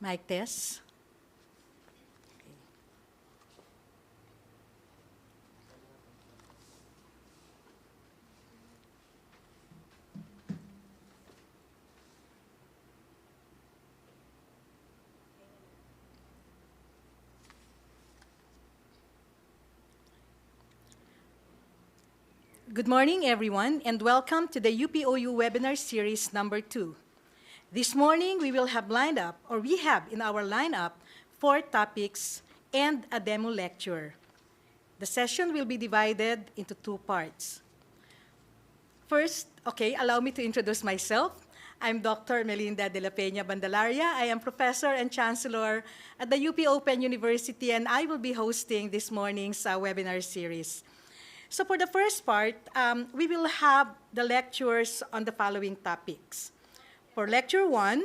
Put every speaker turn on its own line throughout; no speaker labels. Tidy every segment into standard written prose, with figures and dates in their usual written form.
Mic test. Good morning, everyone, and welcome to the UPOU webinar series number 2. This morning, we have in our lineup 4 topics and a demo lecture. The session will be divided into 2 parts. First, allow me to introduce myself. I'm Dr. Melinda de la Peña Bandalaria. I am professor and chancellor at the UP Open University, and I will be hosting this morning's webinar series. So for the first part, we will have the lectures on the following topics. For Lecture 1,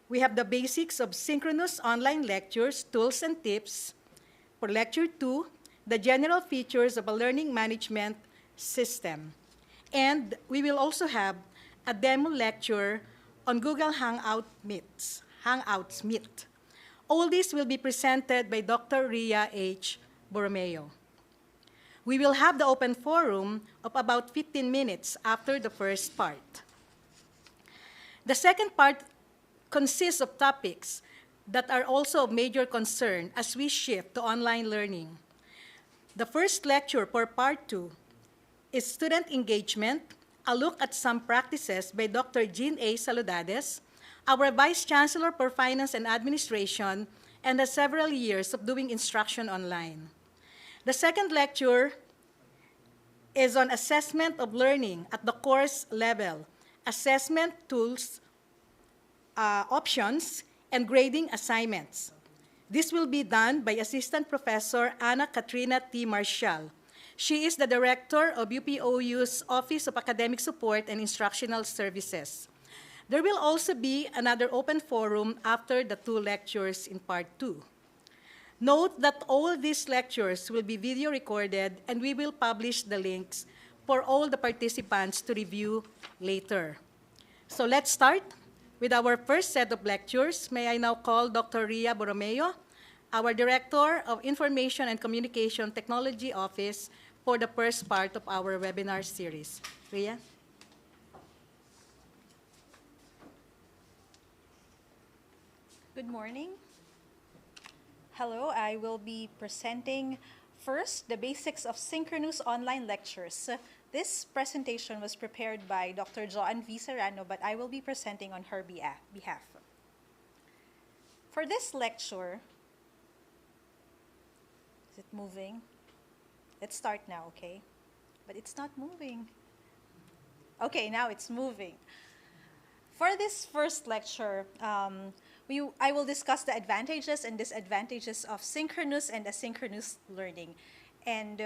we have the basics of synchronous online lectures, tools, and tips. For Lecture 2, the general features of a learning management system. And we will also have a demo lecture on Google Hangouts Meet. All this will be presented by Dr. Ria H. Borromeo. We will have the open forum of about 15 minutes after the first part. The second part consists of topics that are also of major concern as we shift to online learning. The first lecture for part 2 is student engagement, a look at some practices by Dr. Jean A. Saludades, our Vice Chancellor for Finance and Administration, and has several years of doing instruction online. The second lecture is on assessment of learning at the course level, assessment tools, options, and grading assignments. This will be done by Assistant Professor Ana Katrina T. Marshall. She is the Director of UPOU's Office of Academic Support and Instructional Services. There will also be another open forum after the 2 lectures in part 2. Note that all these lectures will be video recorded, and we will publish the links for all the participants to review later. So let's start with our first set of lectures. May I now call Dr. Ria Borromeo, our Director of Information and Communication Technology Office, for the first part of our webinar series. Ria?
Good morning. Hello, I will be presenting first the basics of synchronous online lectures. This presentation was prepared by Dr. Joanne V. Serrano, but I will be presenting on her behalf. For this lecture, is it moving? Let's start now, okay? But it's not moving. Okay, now it's moving. For this first lecture, I will discuss the advantages and disadvantages of synchronous and asynchronous learning. And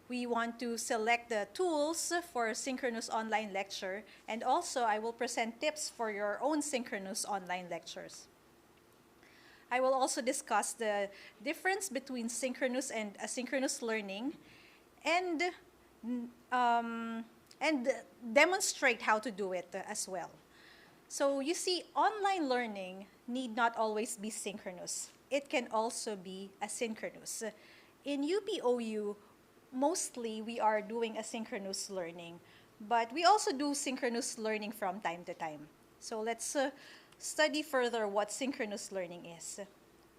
we want to select the tools for synchronous online lecture. And also, I will present tips for your own synchronous online lectures. I will also discuss the difference between synchronous and asynchronous learning and demonstrate how to do it as well. So you see, online learning need not always be synchronous. It can also be asynchronous. In UPOU, mostly we are doing asynchronous learning, but we also do synchronous learning from time to time. So let's study further what synchronous learning is.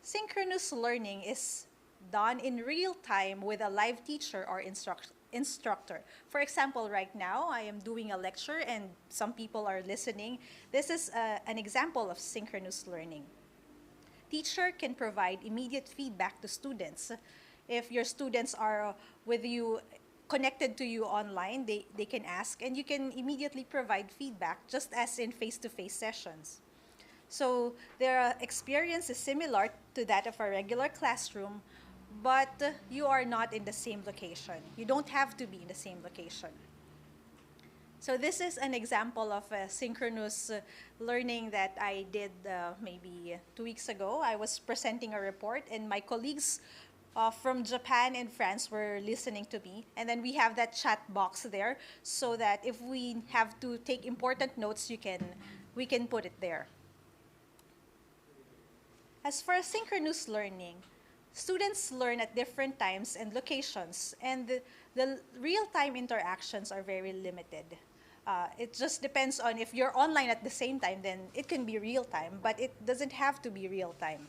Synchronous learning is done in real time with a live teacher or instructor. For example, right now, I am doing a lecture and some people are listening. This is an example of synchronous learning. Teacher can provide immediate feedback to students. If your students are with you, connected to you online, they can ask and you can immediately provide feedback just as in face-to-face sessions. So their experience is similar to that of a regular classroom, but you are not in the same location. You don't have to be in the same location. So this is an example of a synchronous learning that I did maybe 2 weeks ago. I was presenting a report and my colleagues from Japan and France were listening to me. And then we have that chat box there so that if we have to take important notes, we can put it there. As for asynchronous learning, students learn at different times and locations, and the real-time interactions are very limited. It just depends on if you're online at the same time, then it can be real-time, but it doesn't have to be real-time.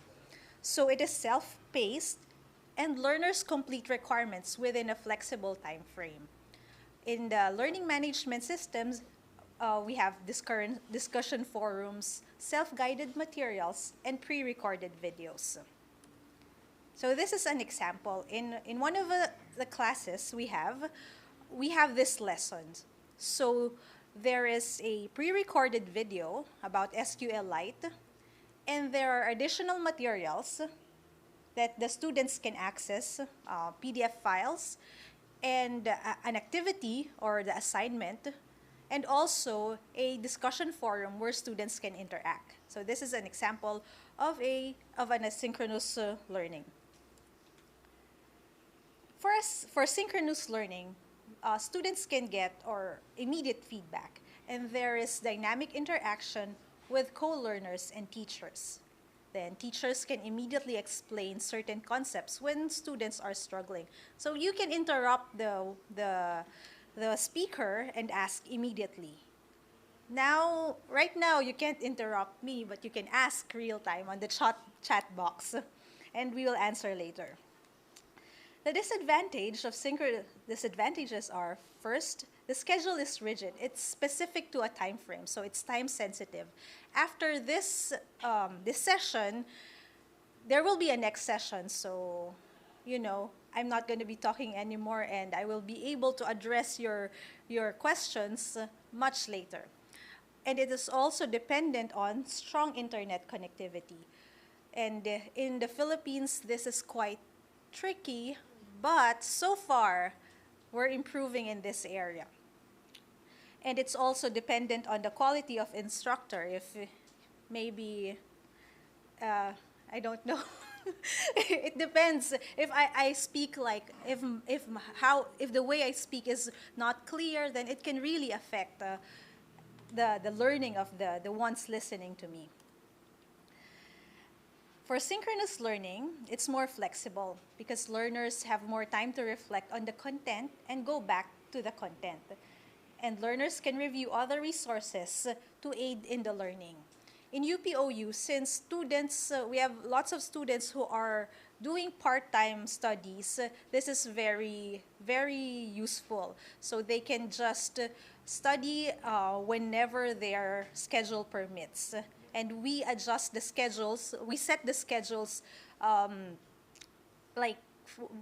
So it is self-paced, and learners complete requirements within a flexible time frame. In the learning management systems, we have discussion forums, self-guided materials, and pre-recorded videos. So this is an example. In one of the classes we have this lesson. So there is a pre-recorded video about SQLite, and there are additional materials that the students can access, PDF files, and an activity or the assignment, and also a discussion forum where students can interact. So this is an example of an asynchronous learning. For synchronous learning, students can get immediate feedback, and there is dynamic interaction with co-learners and teachers. Then teachers can immediately explain certain concepts when students are struggling. So you can interrupt the speaker and ask immediately. Right now, you can't interrupt me, but you can ask real time on the chat box, and we will answer later. The disadvantages are, first, the schedule is rigid. It's specific to a time frame, so it's time sensitive. After this session, there will be a next session, so I'm not going to be talking anymore, and I will be able to address your questions much later. And it is also dependent on strong internet connectivity. And in the Philippines, this is quite tricky, but so far, we're improving in this area. And it's also dependent on the quality of instructor. If maybe, I don't know. It depends. If I speak like, if the way I speak is not clear, then it can really affect the learning of the ones listening to me. For synchronous learning, it's more flexible because learners have more time to reflect on the content and go back to the content. And learners can review other resources to aid in the learning. In UPOU, since students, we have lots of students who are doing part-time studies, this is very, very useful. So they can just study whenever their schedule permits. And we adjust the schedules, we set the schedules like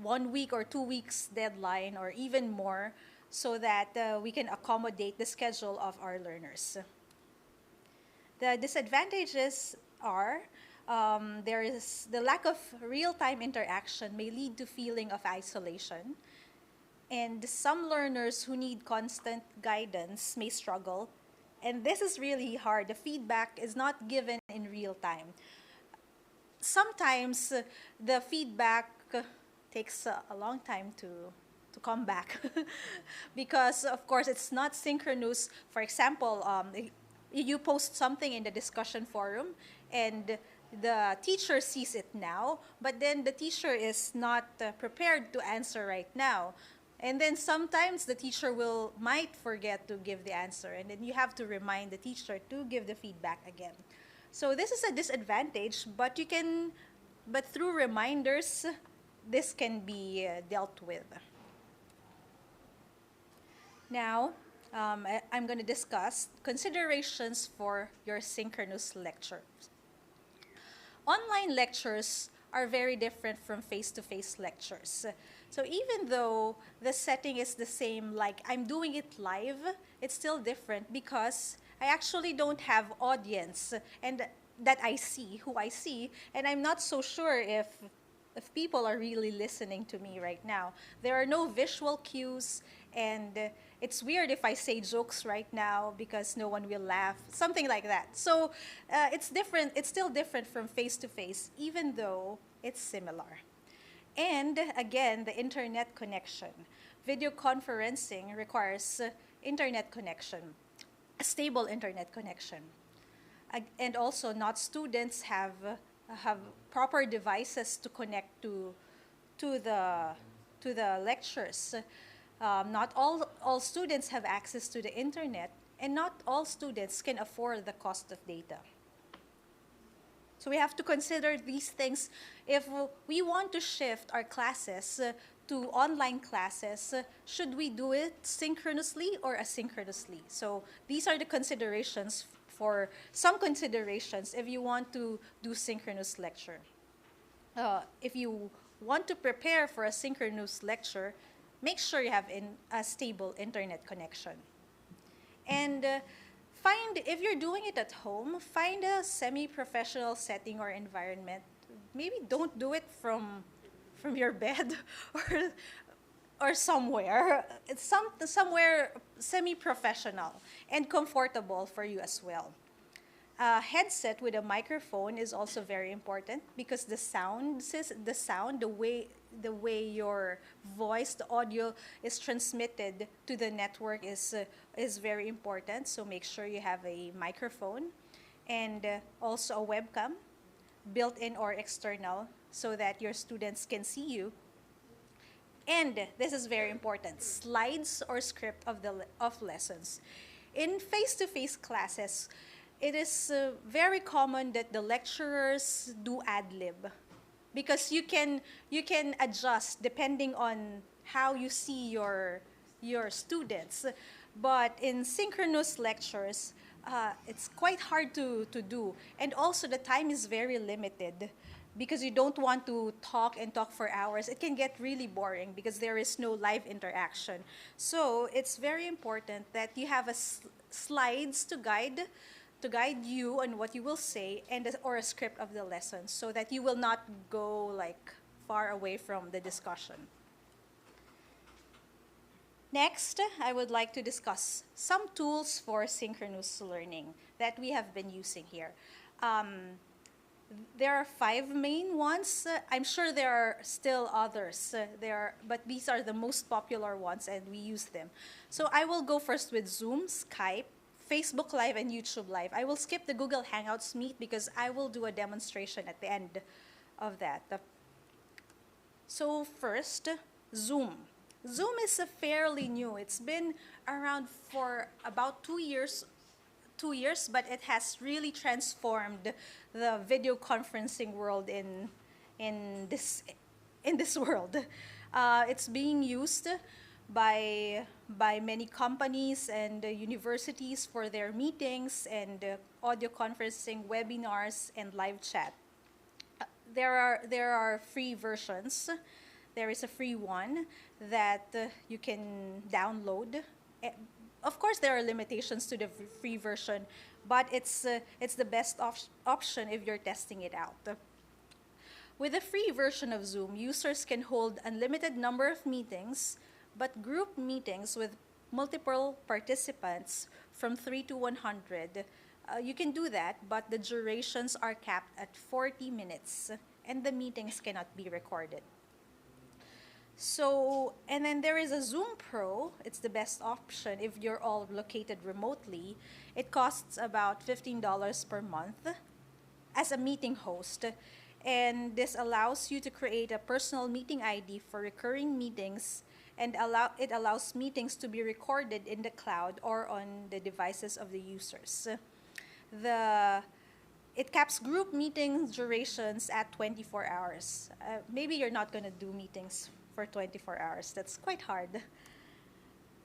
1 week or 2 weeks deadline or even more so that we can accommodate the schedule of our learners. The disadvantages are there is the lack of real-time interaction may lead to feeling of isolation, and some learners who need constant guidance may struggle. And this is really hard. The feedback is not given in real time. Sometimes the feedback takes a long time to come back because, of course, it's not synchronous. For example, you post something in the discussion forum and the teacher sees it now, but then the teacher is not prepared to answer right now. And then sometimes the teacher might forget to give the answer, and then you have to remind the teacher to give the feedback again. So this is a disadvantage, but through reminders, this can be dealt with. Now, I'm going to discuss considerations for your synchronous lectures. Online lectures are very different from face-to-face lectures. So even though the setting is the same, like I'm doing it live, it's still different because I actually don't have audience and that I see, who I see, and I'm not so sure if people are really listening to me right now. There are no visual cues, and it's weird if I say jokes right now because no one will laugh, something like that. So it's different. It's still different from face-to-face, even though it's similar. And again, the internet connection. Video conferencing requires internet connection, a stable internet connection. And also, not students have have proper devices to connect to the to the lectures. Not all students have access to the internet, and not all students can afford the cost of data. So we have to consider these things if we want to shift our classes to online classes. Should we do it synchronously or asynchronously? So these are the considerations for some considerations if you want to do synchronous lecture. If you want to prepare for a synchronous lecture, make sure you have a stable internet connection. And if you're doing it at home, find a semi-professional setting or environment. Maybe don't do it from your bed or somewhere. It's somewhere semi-professional and comfortable for you as well. A headset with a microphone is also very important because the way your voice, the audio is transmitted to the network is very important. So make sure you have a microphone and also a webcam, built-in or external, so that your students can see you. And this is very important: slides or script of lessons. In face-to-face classes, it is very common that the lecturers do ad-lib because you can adjust depending on how you see your students. But in synchronous lectures, it's quite hard to do. And also the time is very limited because you don't want to talk and talk for hours. It can get really boring because there is no live interaction. So it's very important that you have slides to guide you on what you will say or a script of the lesson so that you will not go like far away from the discussion. Next, I would like to discuss some tools for synchronous learning that we have been using here. There are 5 main ones. I'm sure there are still others, but these are the most popular ones and we use them. So I will go first with Zoom, Skype, Facebook Live, and YouTube Live. I will skip the Google Hangouts Meet because I will do a demonstration at the end of that. So first, Zoom. Zoom is fairly new. It's been around for about 2 years, but it has really transformed the video conferencing world in this world. It's being used by many companies and universities for their meetings and audio conferencing, webinars, and live chat. There are free versions. There is a free one that you can download. Of course, there are limitations to the free version, but it's the best option if you're testing it out. With the free version of Zoom, users can hold unlimited number of meetings, but group meetings with multiple participants from 3 to 100, you can do that, but the durations are capped at 40 minutes, and the meetings cannot be recorded. So, and then there is a Zoom Pro. It's the best option if you're all located remotely. It costs about $15 per month as a meeting host. And this allows you to create a personal meeting ID for recurring meetings, and it allows meetings to be recorded in the cloud or on the devices of the users. It caps group meeting durations at 24 hours. Maybe you're not going to do meetings for 24 hours. That's quite hard.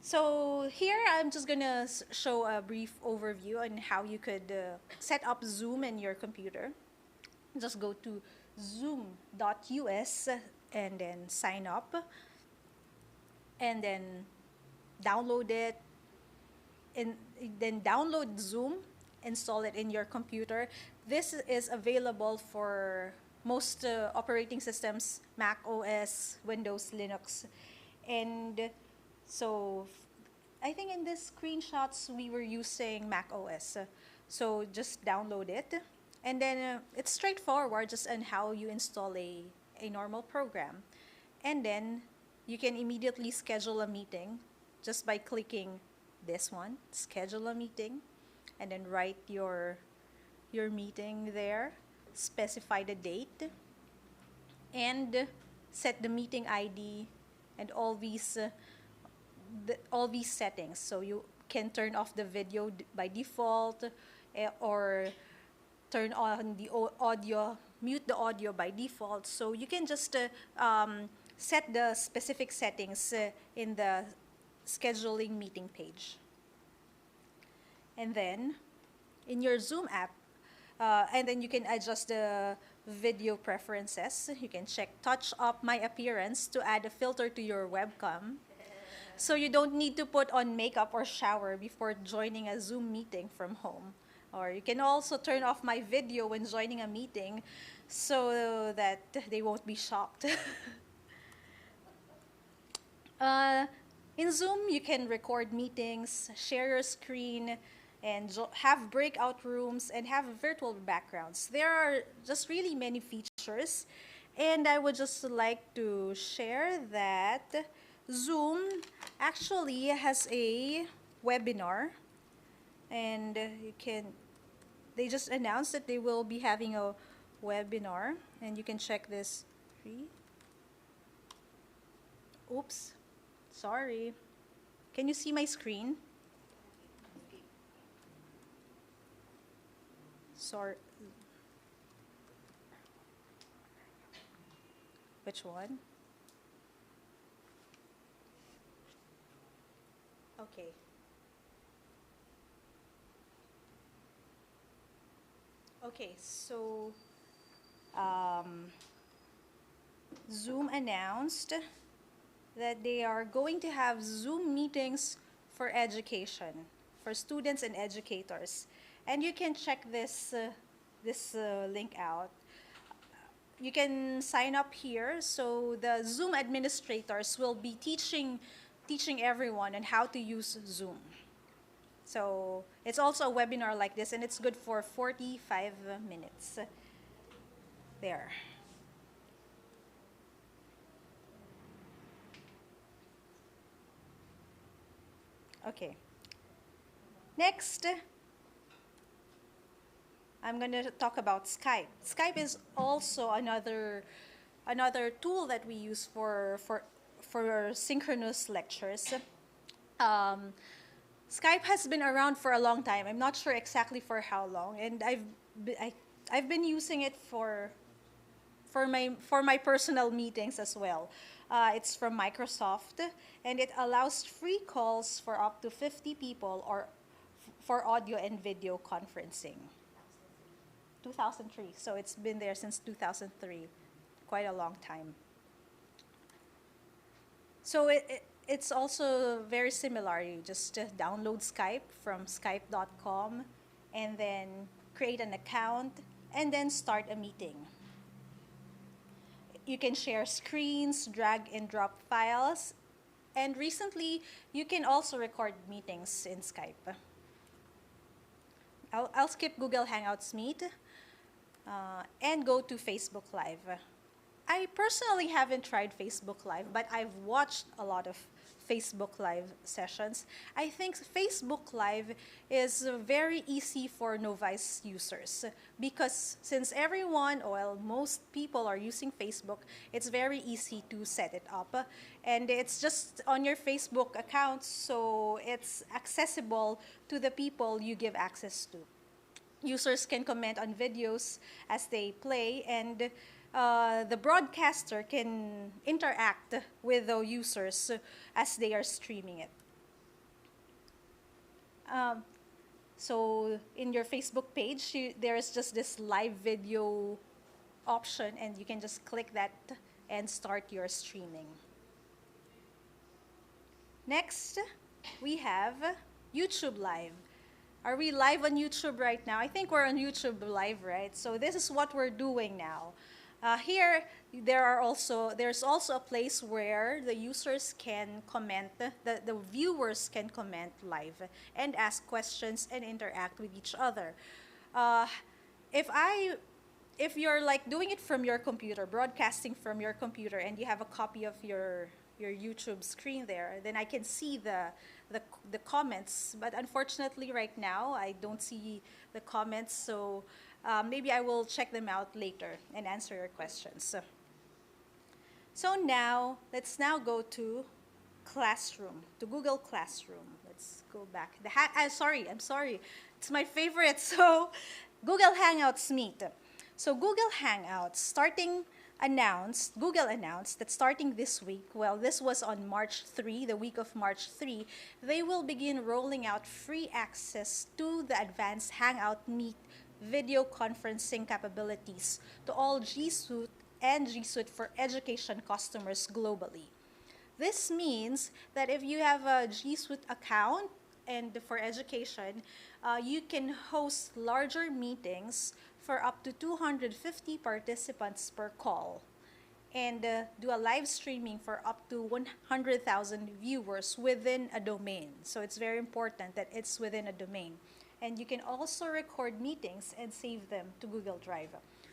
So here I'm just going to show a brief overview on how you could set up Zoom in your computer. Just go to zoom.us and then sign up. And then download it. And then download Zoom, install it in your computer. This is available for most operating systems, Mac OS, Windows, Linux. And so I think in these screenshots we were using Mac OS. So just download it. And then it's straightforward just on how you install a normal program. And then you can immediately schedule a meeting just by clicking this one, schedule a meeting, and then write your meeting there. specify the date, and set the meeting ID and all these settings. So you can turn off the video by default, or turn on the audio, mute the audio by default. So you can just set the specific settings in the scheduling meeting page. And then in your Zoom app, and then you can adjust the video preferences. You can check touch up my appearance to add a filter to your webcam. So you don't need to put on makeup or shower before joining a Zoom meeting from home. Or you can also turn off my video when joining a meeting so that they won't be shocked. In Zoom, you can record meetings, share your screen, and have breakout rooms and have virtual backgrounds. There are just really many features, and I would just like to share that Zoom actually has a webinar, and they just announced that they will be having a webinar, and you can check this free. Oops, sorry. Can you see my screen? Sorry. Which one? Okay. Okay, so Zoom announced that they are going to have Zoom meetings for education, for students and educators. And you can check this link out. You can sign up here, so the Zoom administrators will be teaching everyone on how to use Zoom. So it's also a webinar like this, and it's good for 45 minutes. There. Okay. Next, I'm going to talk about Skype. Skype is also another tool that we use for synchronous lectures. Skype has been around for a long time. I'm not sure exactly for how long, and I've been using it for my personal meetings as well. It's from Microsoft, and it allows free calls for up to 50 people or for audio and video conferencing. 2003, so it's been there since 2003, quite a long time. So it's also very similar. You just download Skype from skype.com and then create an account and then start a meeting. You can share screens, drag and drop files, and recently you can also record meetings in Skype. I'll skip Google Hangouts Meet and go to Facebook Live. I personally haven't tried Facebook Live, but I've watched a lot of Facebook Live sessions. I think Facebook Live is very easy for novice users because since most people are using Facebook, it's very easy to set it up. And it's just on your Facebook account, so it's accessible to the people you give access to. Users can comment on videos as they play, and the broadcaster can interact with the users as they are streaming it. So in your Facebook page, there is just this live video option, and you can just click that and start your streaming. Next, we have YouTube Live. Are we live on YouTube right now? I think we're on YouTube Live, right? So this is what we're doing now. Here, there's also a place where the users can comment, the viewers can comment live and ask questions and interact with each other. If you're like doing it from your computer, broadcasting from your computer, and you have a copy of your your YouTube screen there, then I can see the comments. But unfortunately, right now, I don't see the comments, so maybe I will check them out later and answer your questions. So now, let's now go to Classroom, to Google Classroom. Let's go back. I'm sorry. It's my favorite. So Google Hangouts Meet. So Google Hangouts, Google announced that starting this week, well, this was on March 3, the week of March 3, they will begin rolling out free access to the advanced Hangout Meet video conferencing capabilities to all G Suite and G Suite for Education customers globally. This means that if you have a G Suite account and for education, you can host larger meetings for up to 250 participants per call and do a live streaming for up to 100,000 viewers within a domain. So it's very important that it's within a domain. And you can also record meetings and save them to Google Drive.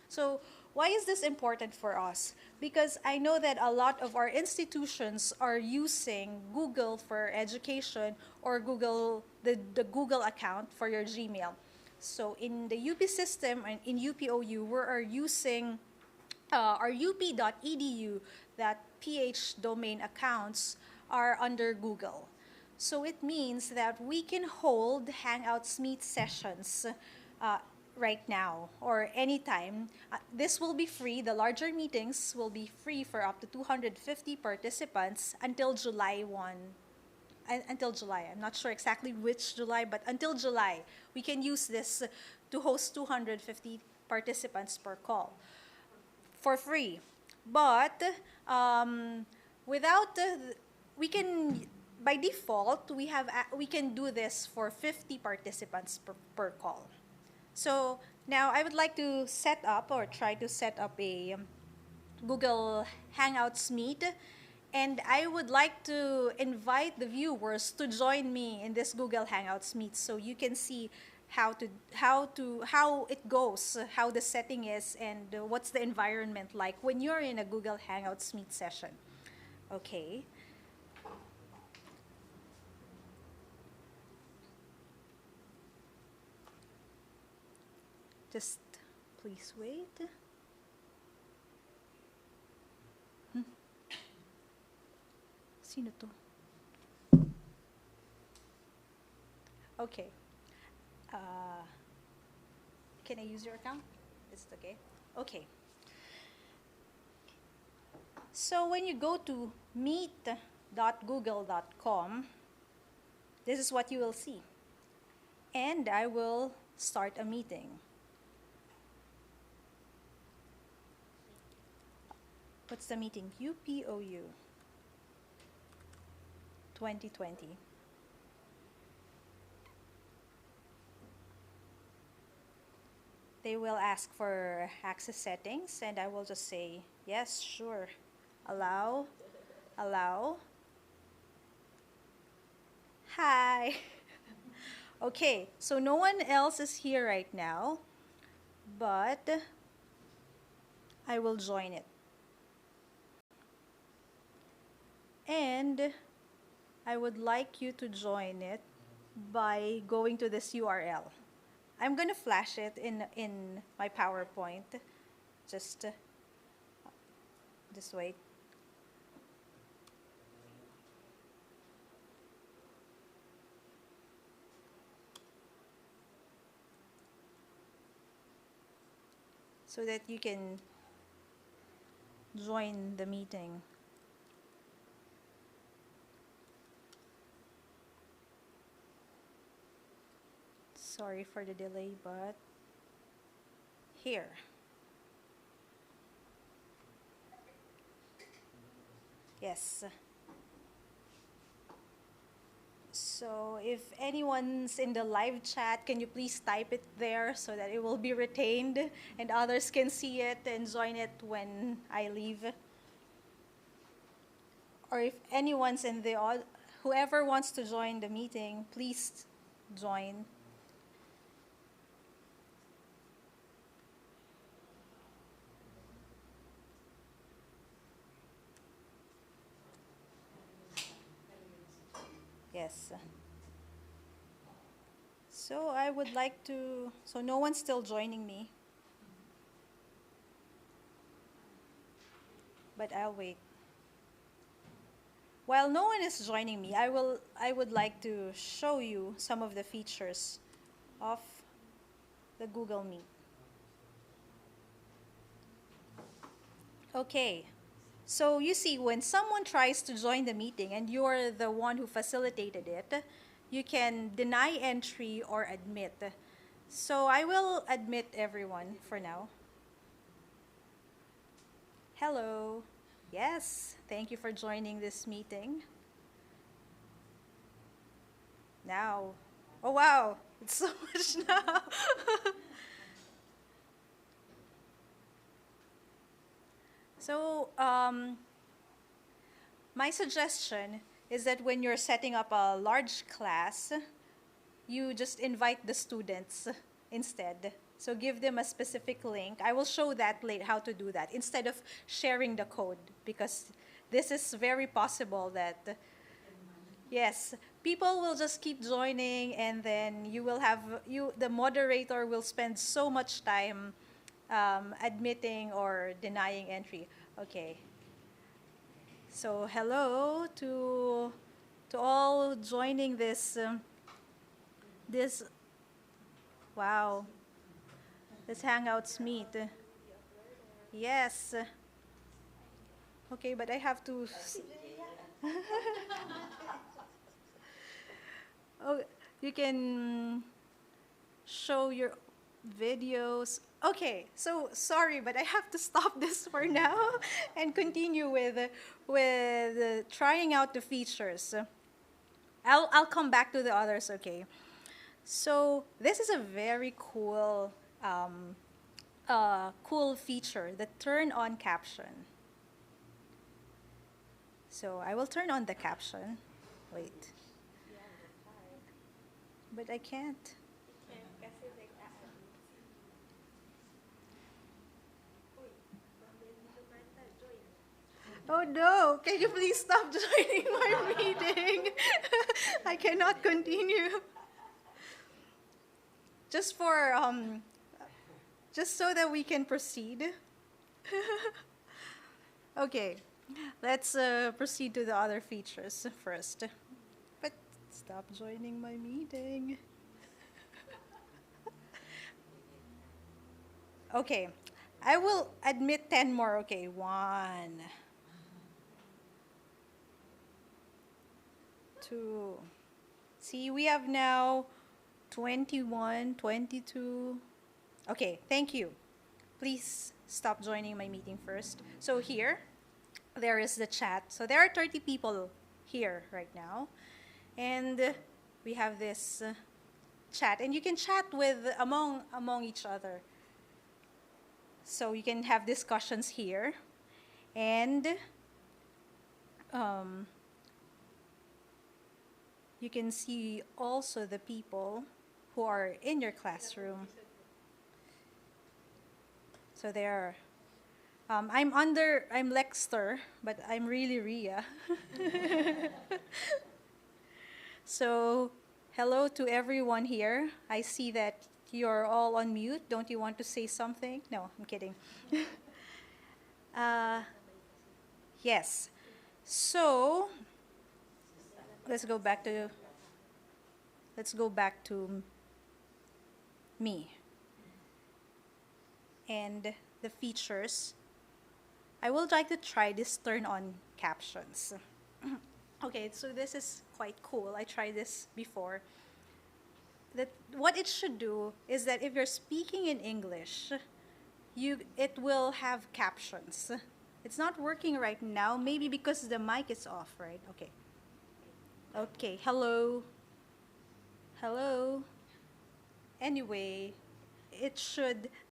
So why is this important for us? Because I know that a lot of our institutions are using Google for education or the Google account for your Gmail. So in the UP system and in UPOU, we are using our up.edu, that PH domain accounts are under Google. So it means that we can hold Hangouts Meet sessions right now or anytime. This will be free. The larger meetings will be free for up to 250 participants until July 1. Until July. I'm not sure exactly which July, but until July, we can use this to host 250 participants per call for free. But we can, by default, we can do this for 50 participants per call. So now I would like to set up or try to set up a Google Hangouts Meet, and I would like to invite the viewers to join me in this Google Hangouts Meet so you can see how it goes, how the setting is, and what's the environment like when you're in a Google Hangouts Meet session. Okay. Just please wait. Sino to? Okay. Can I use your account? Is it okay? Okay. So when you go to meet.google.com, this is what you will see. And I will start a meeting. What's the meeting? UPOU 2020. They will ask for access settings, and I will just say, yes, sure. Allow. Hi. Okay, so no one else is here right now, but I will join it. And I would like you to join it by going to this URL. I'm going to flash it in my PowerPoint. Just wait. So that you can join the meeting. Sorry for the delay, but here. Yes. So if anyone's in the live chat, can you please type it there so that it will be retained and others can see it and join it when I leave? Or if anyone's in the whoever wants to join the meeting, please join. Yes. So I would like to, so no one's still joining me, but I'll wait. While no one is joining me, I would like to show you some of the features of the Google Meet. Okay. So you see, when someone tries to join the meeting and you're the one who facilitated it, you can deny entry or admit. So I will admit everyone for now. Hello. Yes, thank you for joining this meeting. Now, oh wow, it's so much now. So, my suggestion is that when you're setting up a large class, you just invite the students instead. So give them a specific link. I will show that later how to do that instead of sharing the code, because this is very possible that yes, people will just keep joining, and then you will have the moderator will spend so much time admitting or denying entry. Okay. So hello to all joining this wow, this Hangouts meet. Yes. Okay, but I have to. Oh, you can show your videos. Okay, so sorry, but I have to stop this for now and continue with trying out the features. I'll come back to the others. Okay. So this is a very cool cool feature, the turn on caption. So I will turn on the caption. Wait. But I can't. Oh no, can you please stop joining my meeting? I cannot continue. Just for just so that we can proceed. Okay, let's proceed to the other features first. But stop joining my meeting. Okay, I will admit 10 more. Okay, 1, 2. See, we have now 21, 22. Okay, thank you. Please stop joining my meeting first. So here, there is the chat. So there are 30 people here right now. And we have this chat. And you can chat with among each other. So you can have discussions here. And you can see also the people who are in your classroom. So there. I'm Lexter, but I'm really Ria. So hello to everyone here. I see that you're all on mute. Don't you want to say something? No, I'm kidding. Yes. So let's go back to me and the features. I would like to try this turn on captions. Okay, so this is quite cool. I tried this before. What it should do is that if you're speaking in English, it will have captions. It's not working right now, maybe because the mic is off, right? Okay. Okay, hello. Hello. Anyway,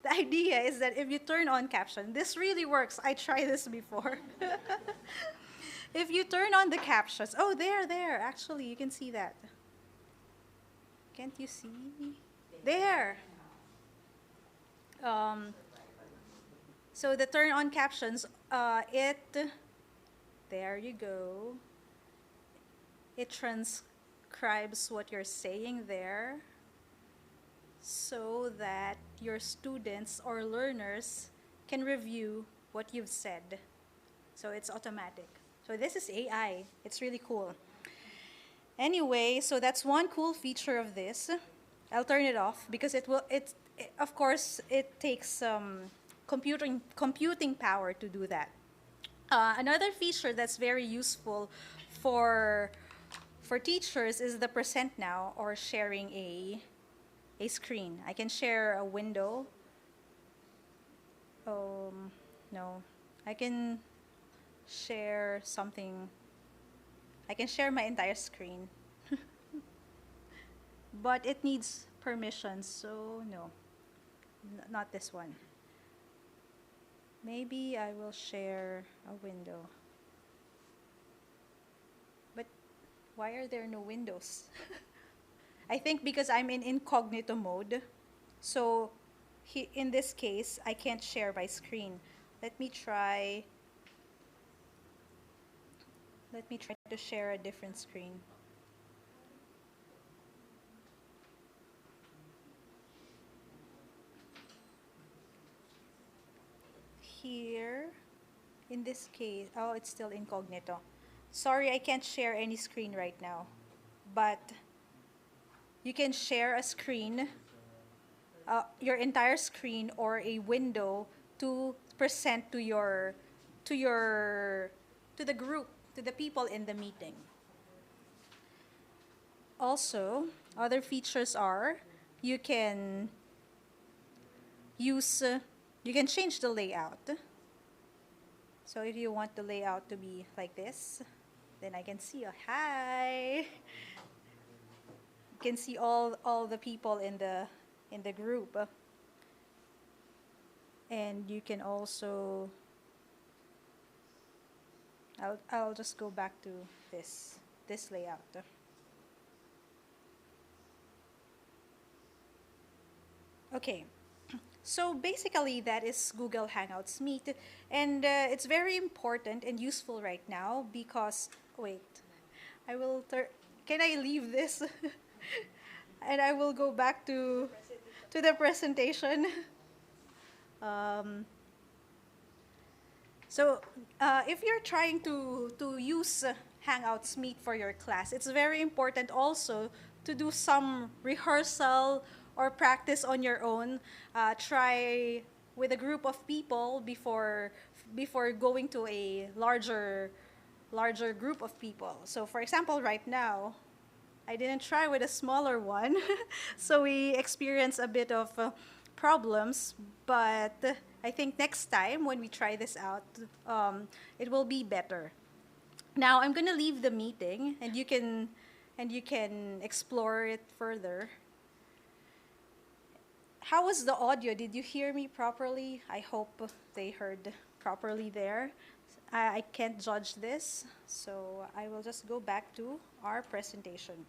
the idea is that if you turn on caption, this really works. I tried this before. If you turn on the captions, oh, there, actually, you can see that. Can't you see? There. So the turn on captions, there you go. It transcribes what you're saying there so that your students or learners can review what you've said. So it's automatic. So this is AI. It's really cool. Anyway, so that's one cool feature of this. I'll turn it off because of course, it takes computing power to do that. Another feature that's very useful for teachers is the present now, or sharing a screen. I can share a window. No, I can share something. I can share my entire screen. But it needs permission, so no, not this one. Maybe I will share a window. But why are there no windows? I think because I'm in incognito mode. So in this case, I can't share my screen. Let me try to share a different screen. Here, in this case, oh, it's still incognito. Sorry, I can't share any screen right now. But you can share a screen, your entire screen or a window to present to the group, to the people in the meeting. Also, other features are you can change the layout. So if you want the layout to be like this, then I can see hi. You can see all the people in the group. And you can also, I'll just go back to this layout. Okay, so basically that is Google Hangouts Meet, and it's very important and useful right now because, wait, can I leave this? And I will go back to the presentation. So if you're trying to use Hangouts Meet for your class, it's very important also to do some rehearsal or practice on your own. Try with a group of people before going to a larger group of people. So for example, right now, I didn't try with a smaller one, so we experience a bit of problems, but I think next time when we try this out, it will be better. Now I'm gonna leave the meeting, and you can explore it further. How was the audio? Did you hear me properly? I hope they heard properly there. I can't judge this, so I will just go back to our presentation.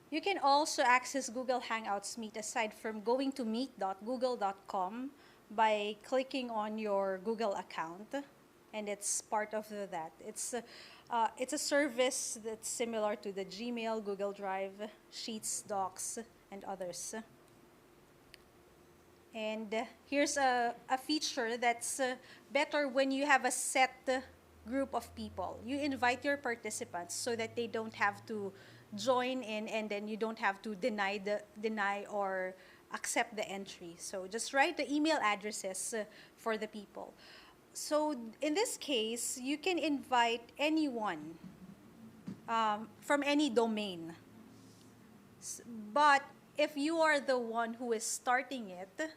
You can also access Google Hangouts Meet aside from going to meet.google.com by clicking on your Google account, and it's part of that. It's a service that's similar to the Gmail, Google Drive, Sheets, Docs, and others. And here's a feature that's better when you have a set group of people. You invite your participants so that they don't have to join in, and then you don't have to deny or accept the entry. So just write the email addresses for the people. So in this case, you can invite anyone from any domain. But if you are the one who is starting it,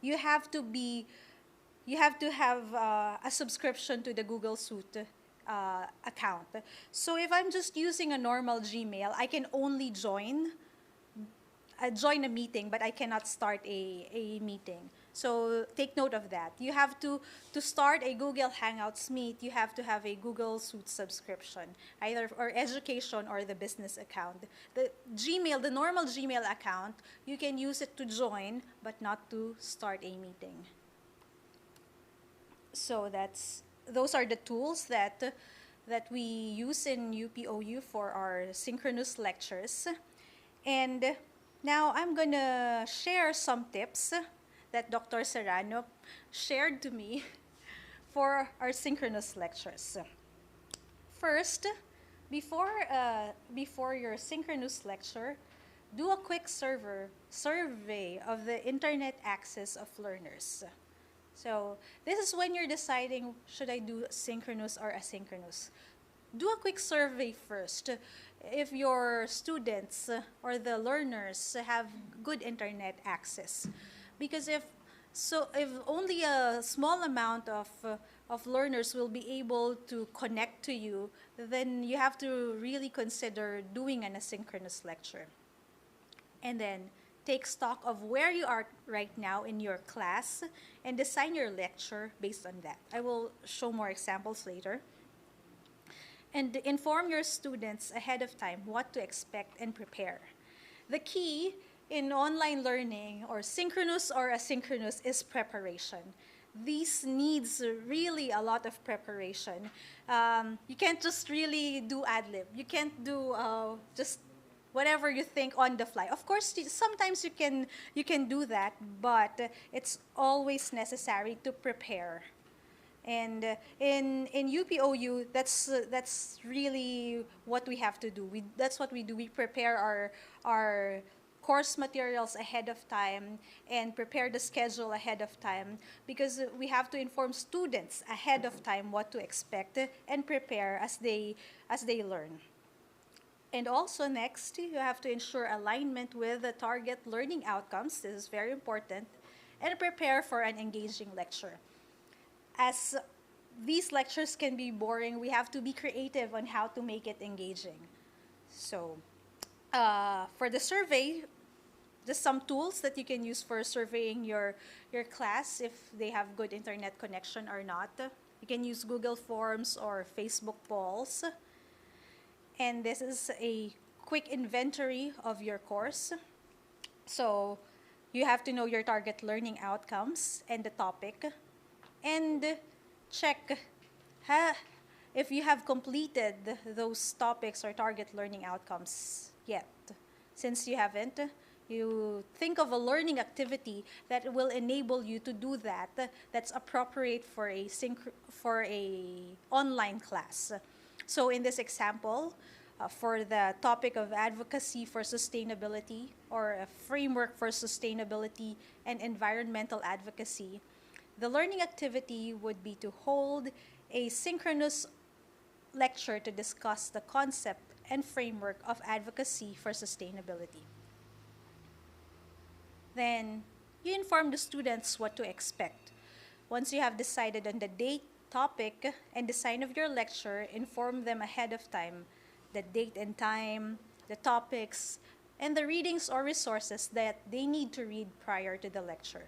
you have to have a subscription to the Google Suite account. So if I'm just using a normal Gmail, I can only join a meeting, but I cannot start a meeting. So take note of that. You have to start a Google Hangouts Meet, you have to have a Google Suite subscription, either for education or the business account. The normal Gmail account, you can use it to join, but not to start a meeting. So those are the tools that we use in UPOU for our synchronous lectures. And now I'm gonna share some tips that Dr. Serrano shared to me for our synchronous lectures. First, before your synchronous lecture, do a quick survey of the internet access of learners. So this is when you're deciding, should I do synchronous or asynchronous? Do a quick survey first. If your students or the learners have good internet access. Because if only a small amount of learners will be able to connect to you, then you have to really consider doing an asynchronous lecture. And then take stock of where you are right now in your class and design your lecture based on that. I will show more examples later. And inform your students ahead of time what to expect and prepare. The key in online learning, or synchronous or asynchronous, is preparation. This needs really a lot of preparation. You can't just really do ad-lib. You can't do just whatever you think on the fly. Of course, sometimes you can do that, but it's always necessary to prepare. And in UPOU, that's really what we have to do. That's what we do. We prepare our course materials ahead of time and prepare the schedule ahead of time, because we have to inform students ahead of time what to expect and prepare as they learn. And also next, you have to ensure alignment with the target learning outcomes. This is very important. And prepare for an engaging lecture. As these lectures can be boring, we have to be creative on how to make it engaging. So for the survey, just some tools that you can use for surveying your class if they have good internet connection or not. You can use Google Forms or Facebook polls. And this is a quick inventory of your course. So you have to know your target learning outcomes and the topic. And check if you have completed those topics or target learning outcomes yet. Since you haven't, you think of a learning activity that will enable you to do that, that's appropriate for a online class. So in this example, for the topic of advocacy for sustainability, or a framework for sustainability and environmental advocacy, the learning activity would be to hold a synchronous lecture to discuss the concept and framework of advocacy for sustainability. Then you inform the students what to expect. Once you have decided on the date, topic, and design of your lecture, inform them ahead of time the date and time, the topics, and the readings or resources that they need to read prior to the lecture.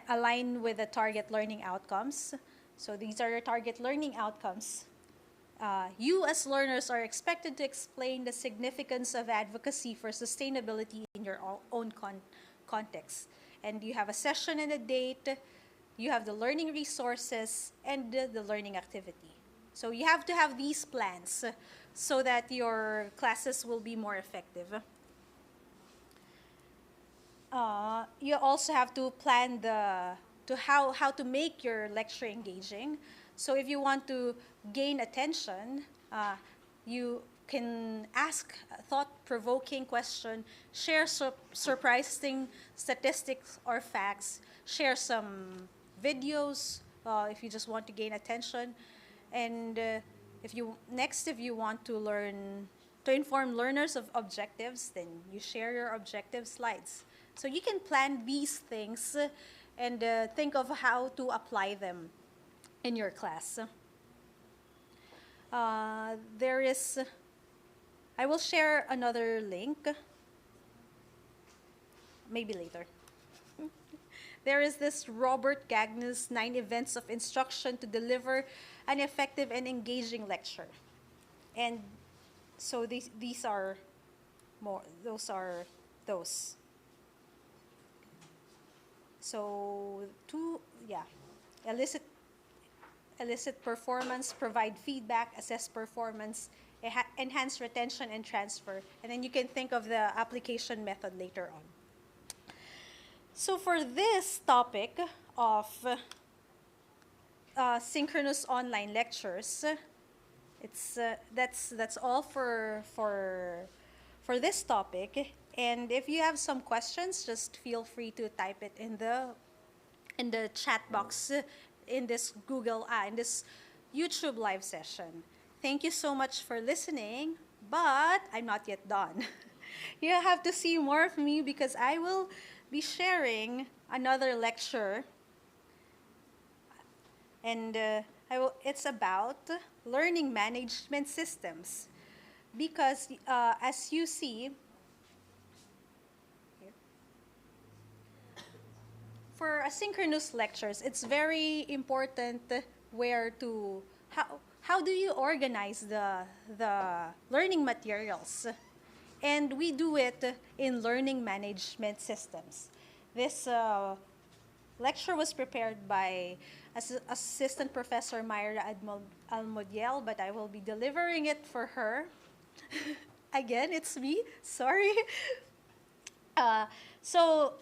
Align with the target learning outcomes. So these are your target learning outcomes. You as learners are expected to explain the significance of advocacy for sustainability in your own context. And you have a session and a date, you have the learning resources, and the learning activity. So you have to have these plans so that your classes will be more effective. You also have to plan how to make your lecture engaging. So if you want to gain attention, you can ask a thought-provoking question, share surprising statistics or facts, share some videos if you just want to gain attention. And if you want to inform learners of objectives, then you share your objective slides. So you can plan these things and think of how to apply them in your class. I will share another link, maybe later. There is this Robert Gagnon's 9 events of instruction to deliver an effective and engaging lecture. And so these are more, those are those. So elicit elicit performance, provide feedback, assess performance, enhance retention and transfer, and then you can think of the application method later on. So for this topic of synchronous online lectures, that's all for this topic. And if you have some questions, just feel free to type it in the chat box in this in this YouTube live session. Thank you so much for listening, but I'm not yet done. You have to see more of me because I will be sharing another lecture, and it's about learning management systems. Because as you see, for asynchronous lectures, it's very important how do you organize the learning materials, and we do it in learning management systems. This lecture was prepared by Assistant Professor Myra Almodiel, but I will be delivering it for her. Again, it's me. Sorry. So,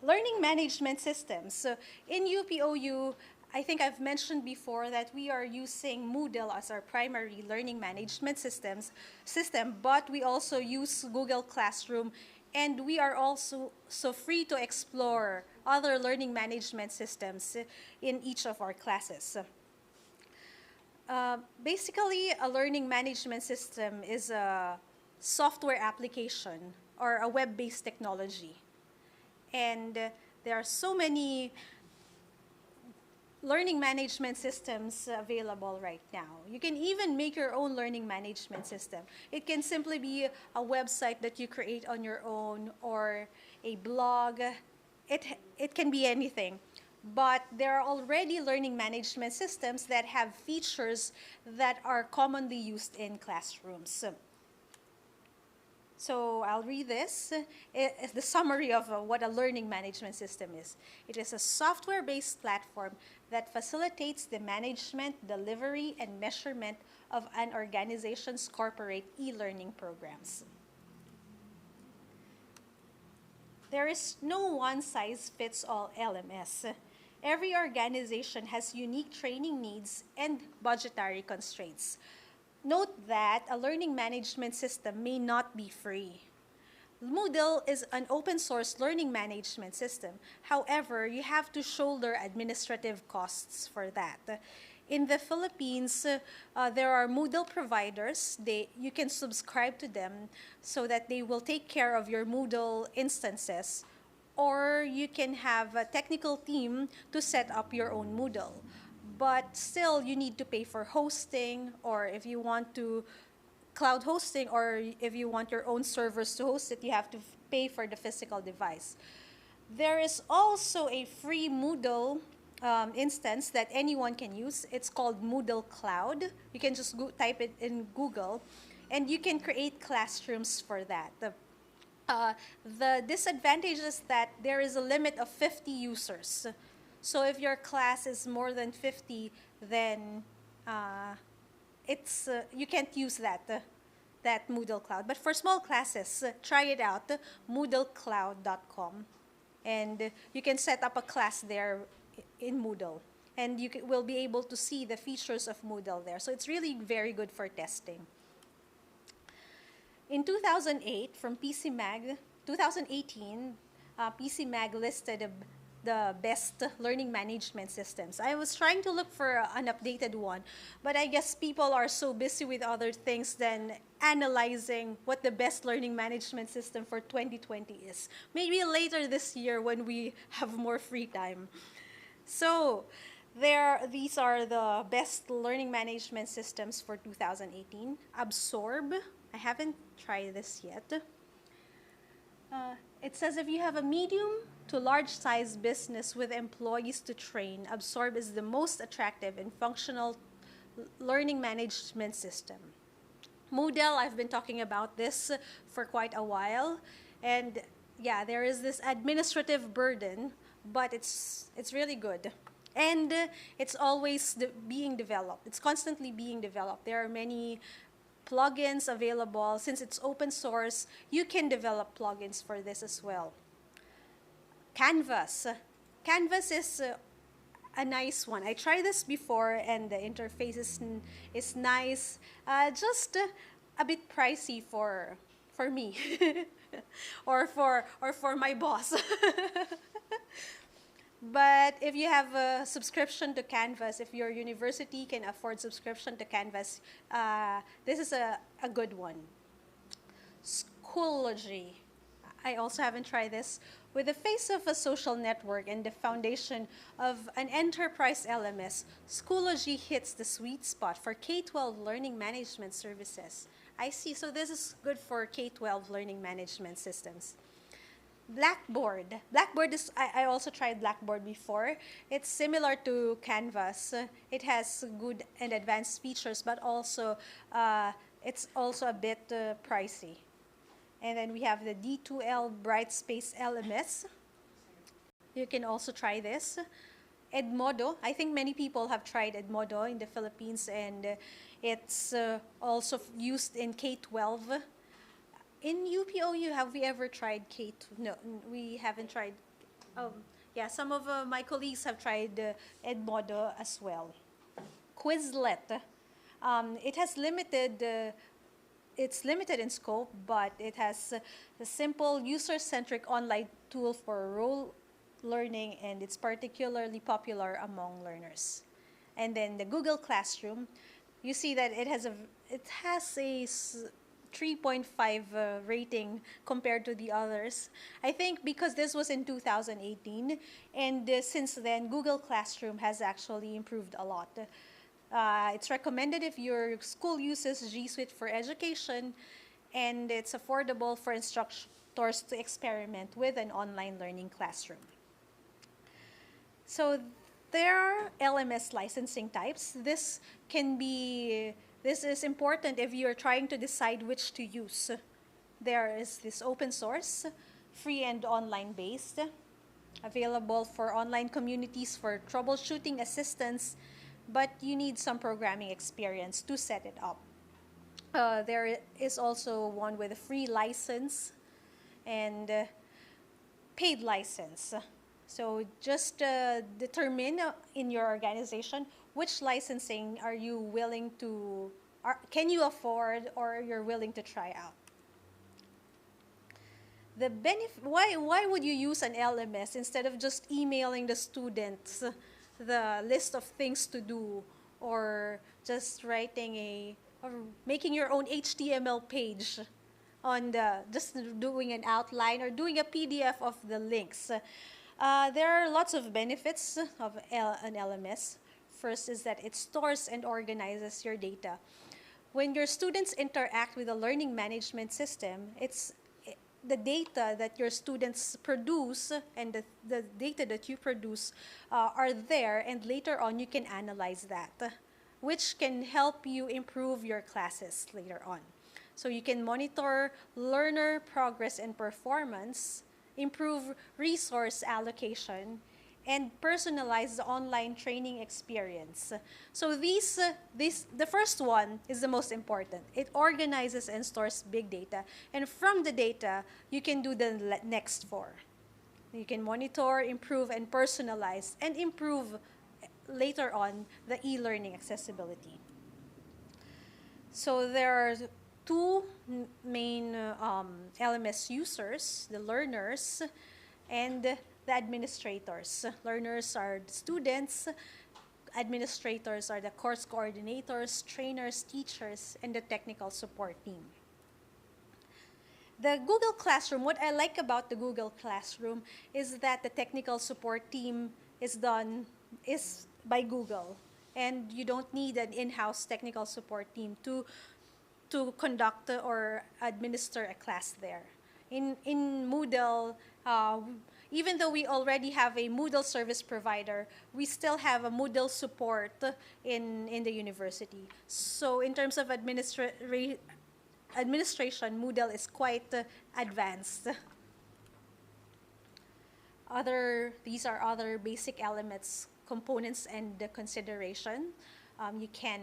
learning management systems. So in UPOU, I think I've mentioned before that we are using Moodle as our primary learning management system, but we also use Google Classroom, and we are also so free to explore other learning management systems in each of our classes. Basically, a learning management system is a software application or a web-based technology. And there are so many learning management systems available right now. You can even make your own learning management system. It can simply be a website that you create on your own or a blog. It can be anything. But there are already learning management systems that have features that are commonly used in classrooms. So I'll read this. It's the summary of what a learning management system is. It is a software-based platform that facilitates the management, delivery, and measurement of an organization's corporate e-learning programs. There is no one-size-fits-all LMS. Every organization has unique training needs and budgetary constraints. Note that a learning management system may not be free. Moodle is an open-source learning management system. However, you have to shoulder administrative costs for that. In the Philippines, there are Moodle providers. You can subscribe to them so that they will take care of your Moodle instances, or you can have a technical team to set up your own Moodle. But still, you need to pay for hosting, or if you want to cloud hosting, or if you want your own servers to host it, you have to pay for the physical device. There is also a free Moodle instance that anyone can use. It's called Moodle Cloud. You can just type it in Google, and you can create classrooms for that. The disadvantage is that there is a limit of 50 users. So if your class is more than 50, then you can't use that Moodle Cloud. But for small classes, try it out, moodlecloud.com. And you can set up a class there in Moodle. And you will be able to see the features of Moodle there. So it's really very good for testing. In 2008, from PCMag, 2018, PCMag listed the best learning management systems. I was trying to look for an updated one, but I guess people are so busy with other things than analyzing what the best learning management system for 2020 is. Maybe later this year when we have more free time. So these are the best learning management systems for 2018. Absorb. I haven't tried this yet. It says if you have a medium to large size business with employees to train, Absorb is the most attractive and functional learning management system. Moodle, I've been talking about this for quite a while. And yeah, there is this administrative burden but it's really good. And it's always being developed. It's constantly being developed. There are many plugins available. Since it's open source, you can develop plugins for this as well. Canvas. Canvas is a nice one. I tried this before, and the interface is nice. Just a bit pricey for me, or for my boss. But if you have a subscription to Canvas, if your university can afford subscription to Canvas, this is a good one. Schoology. I also haven't tried this. With the face of a social network and the foundation of an enterprise LMS, Schoology hits the sweet spot for K-12 learning management services. I see. So this is good for K-12 learning management systems. Blackboard. Blackboard is, I also tried Blackboard before. It's similar to Canvas. It has good and advanced features, but also it's also a bit pricey. And then we have the D2L Brightspace LMS. You can also try this. Edmodo. I think many people have tried Edmodo in the Philippines, and it's also used in K-12. In UPOU, have we ever tried K-12? No, we haven't tried. Yeah, some of my colleagues have tried Edmodo as well. Quizlet. It has limited. It's limited in scope, but it has a simple, user-centric online tool for role learning, and it's particularly popular among learners. And then the Google Classroom, you see that it has a 3.5 rating compared to the others. I think because this was in 2018, and since then, Google Classroom has actually improved a lot. It's recommended if your school uses G Suite for education, and it's affordable for instructors to experiment with an online learning classroom. So there are LMS licensing types. This is important if you're trying to decide which to use. There is this open source, free and online based, available for online communities for troubleshooting assistance, but you need some programming experience to set it up. There is also one with a free license and paid license. So just determine in your organization which licensing are you willing to, can you afford, or you're willing to try out. The why would you use an LMS instead of just emailing the students the list of things to do, or just writing or making your own HTML page on just doing an outline or doing a PDF of the links? There are lots of benefits of an LMS. First is that it stores and organizes your data. When your students interact with a learning management system, it's the data that your students produce and the data that you produce are there, and later on you can analyze that, which can help you improve your classes later on. So you can monitor learner progress and performance, improve resource allocation, and personalize the online training experience. So the first one is the most important. It organizes and stores big data, and from the data, you can do the next four. You can monitor, improve, and personalize, and improve later on the e-learning accessibility. So there are two main LMS users, the learners and the administrators. Learners are the students, administrators are the course coordinators, trainers, teachers, and the technical support team. The Google Classroom, what I like about the Google Classroom is that the technical support team is by Google, and you don't need an in-house technical support team to conduct or administer a class there. In Moodle, even though we already have a Moodle service provider, we still have a Moodle support in the university. So in terms of administration, Moodle is quite advanced. These are other basic elements, components, and the consideration. You can,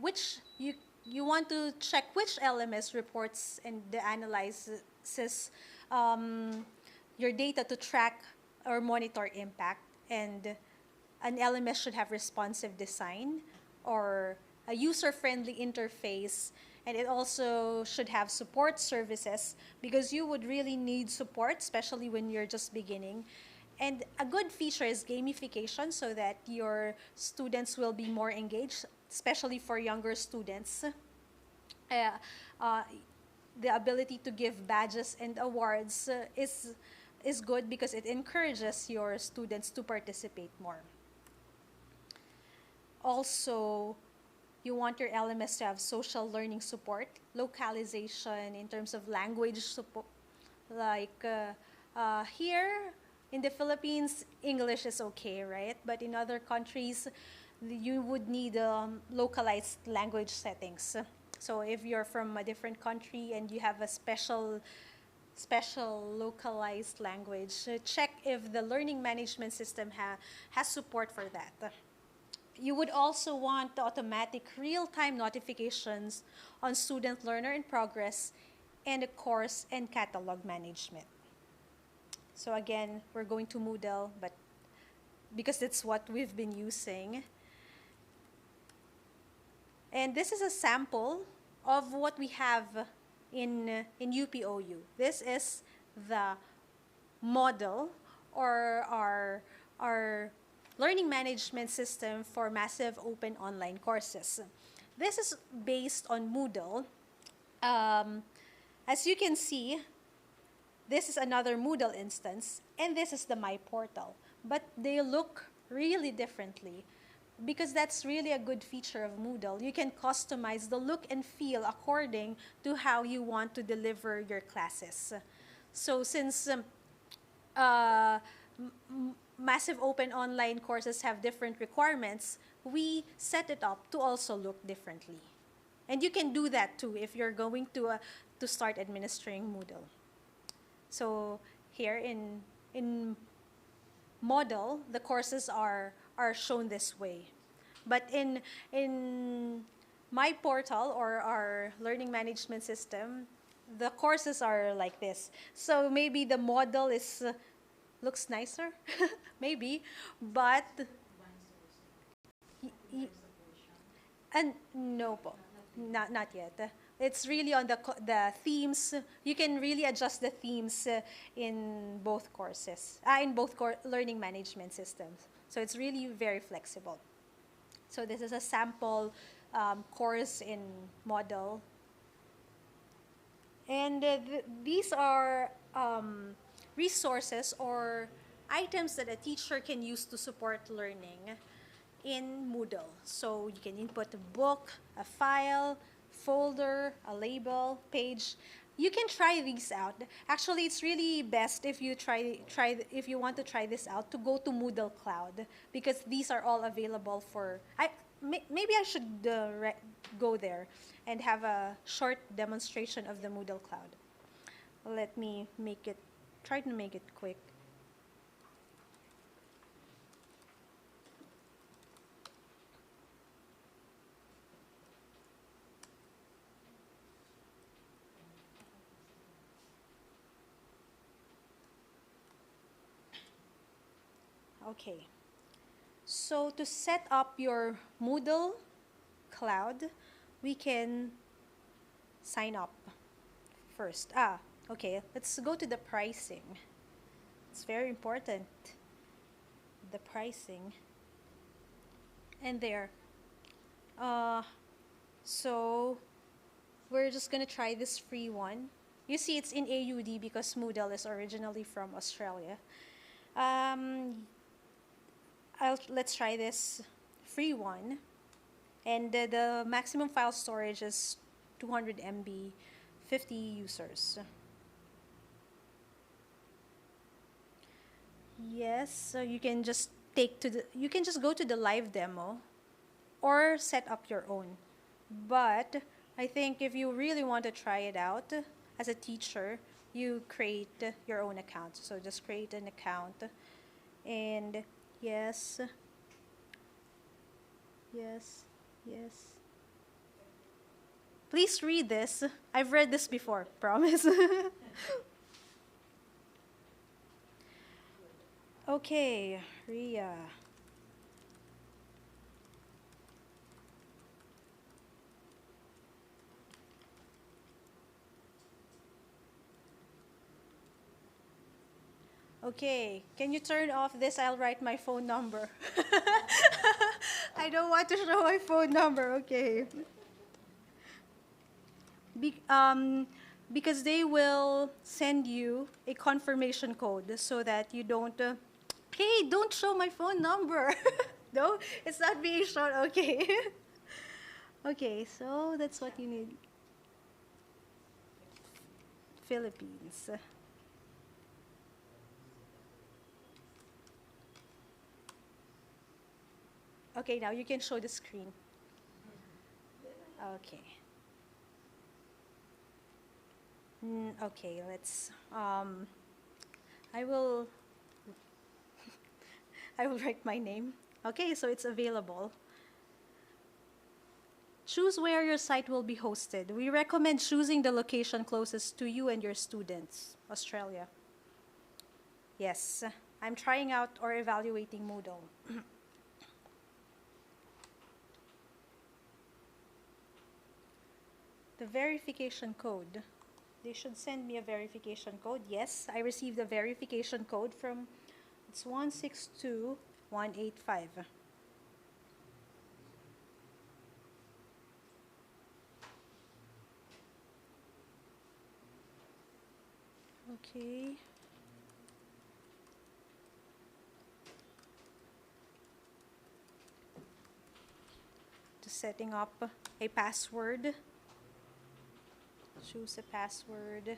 which you want to check which LMS reports and analyzes your data to track or monitor impact. And an LMS should have responsive design or a user-friendly interface, and it also should have support services because you would really need support, especially when you're just beginning. And a good feature is gamification so that your students will be more engaged, especially for younger students. Uh, uh, the ability to give badges and awards is good because it encourages your students to participate more. Also, you want your LMS to have social learning support, localization in terms of language support. Like here in the Philippines, English is okay, right? But in other countries, you would need localized language settings. So if you're from a different country and you have a special localized language, check if the learning management system has support for that. You would also want the automatic real-time notifications on student learner in progress and the course and catalog management. So again, we're going to Moodle, but because it's what we've been using. And this is a sample of what we have in UPOU. This is the model or our learning management system for massive open online courses. This is based on Moodle. As you can see, this is another Moodle instance, and this is the My Portal. But they look really differently because that's really a good feature of Moodle. You can customize the look and feel according to how you want to deliver your classes. So since massive open online courses have different requirements, we set it up to also look differently. And you can do that too if you're going to start administering Moodle. So here in Model, the courses are shown this way. But in My Portal or our learning management system, the courses are like this. So maybe the model is looks nicer, maybe, but and no po, not yet. It's really on the themes. You can really adjust the themes in both courses, in both learning management systems. So it's really very flexible. So this is a sample course in Model. And these are resources or items that a teacher can use to support learning in Moodle. So you can input a book, a file, folder, a label, page. You can try these out. Actually, it's really best if you if you want to try this out to go to Moodle Cloud because these are all available for. Maybe I should go there and have a short demonstration of the Moodle Cloud. Let me try to make it quick. Okay. So to set up your Moodle Cloud, we can sign up first. Okay, let's go to the pricing. It's very important. The pricing. And there. So we're just gonna try this free one. You see it's in AUD because Moodle is originally from Australia. Let's try this free one. And the maximum file storage is 200 MB, 50 users. Yes, so you can just go to the live demo or set up your own. But I think if you really want to try it out as a teacher, you create your own account. So just create an account. And yes, yes, yes. Please read this. I've read this before, promise. Okay, Ria. Okay, can you turn off this? I'll write my phone number. I don't want to show my phone number, okay. Be, because they will send you a confirmation code so that you don't, hey, don't show my phone number. No, it's not being shown, okay. Okay, so that's what you need. Philippines. Okay, now you can show the screen. Okay. Okay, let's, I will, I will write my name. Okay, so it's available. Choose where your site will be hosted. We recommend choosing the location closest to you and your students. Australia. Yes, I'm trying out or evaluating Moodle. The verification code. They should send me a verification code. Yes, I received a verification code from, it's 162185. Okay. Just setting up a password. Choose a password.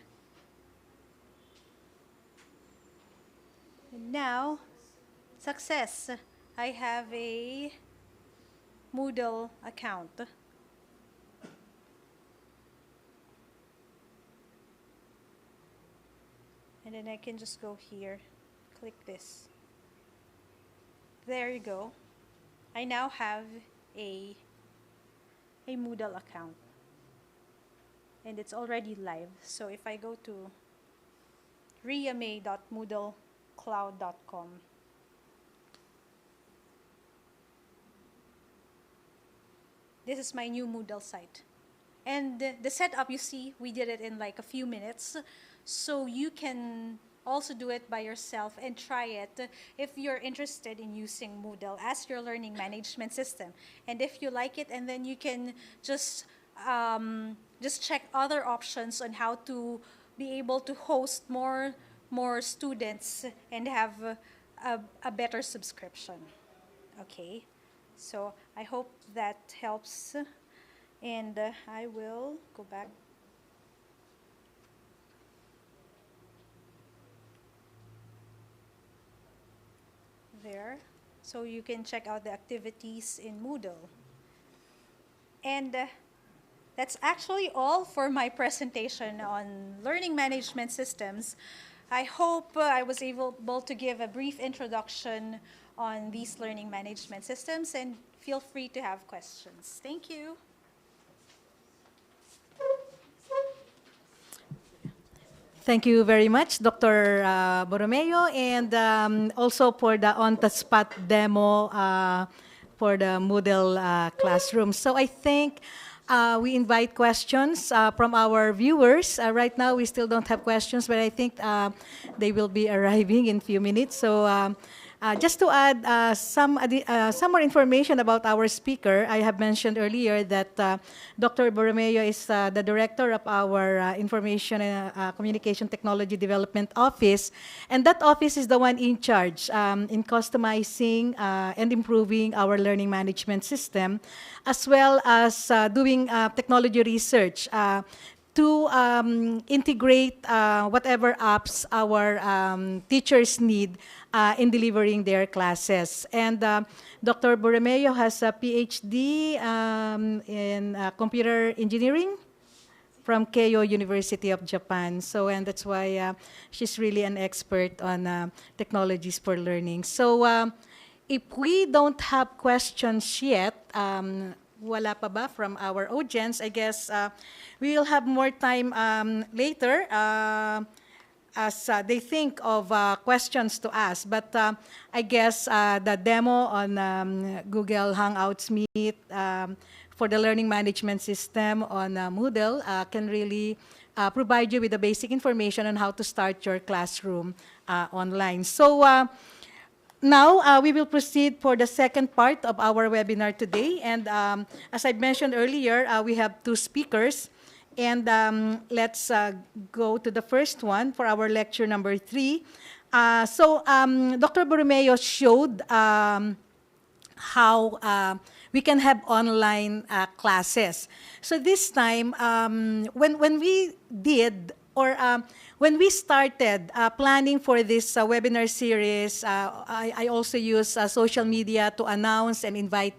And now, success. I have a Moodle account. And then I can just go here, click this. There you go. I now have a Moodle account. And it's already live. So if I go to riamay.moodlecloud.com, this is my new Moodle site. And the setup, you see, we did it in like a few minutes. So you can also do it by yourself and try it if you're interested in using Moodle as your learning management system. And if you like it, and then you can just check other options on how to be able to host more students and have a better subscription. Okay, so I hope that helps, and I will go back. There, so you can check out the activities in Moodle. And that's actually all for my presentation on learning management systems. I hope I was able to give a brief introduction on these learning management systems, and feel free to have questions. Thank you.
Thank you very much, Dr. Borromeo, and also for the on-the-spot demo for the Moodle classroom. So I think we invite questions from our viewers. Right now, we still don't have questions, but I think they will be arriving in a few minutes. So just to add some more information about our speaker, I have mentioned earlier that Dr. Borromeo is the director of our Information and Communication Technology Development Office, and that office is the one in charge in customizing and improving our learning management system, as well as doing technology research to integrate whatever apps our teachers need in delivering their classes. And Dr. Borromeo has a PhD in computer engineering from Keio University of Japan. So, and that's why she's really an expert on technologies for learning. So, if we don't have questions yet, wala pa ba from our audience, I guess we will have more time later as they think of questions to ask. But I guess the demo on Google Hangouts Meet for the learning management system on Moodle can really provide you with the basic information on how to start your classroom online. So now we will proceed for the second part of our webinar today. And as I mentioned earlier, we have two speakers. And let's go to the first one for our lecture number 3. Dr. Borromeo showed how we can have online classes. So this time, when we did, or when we started planning for this webinar series, I also use social media to announce and invite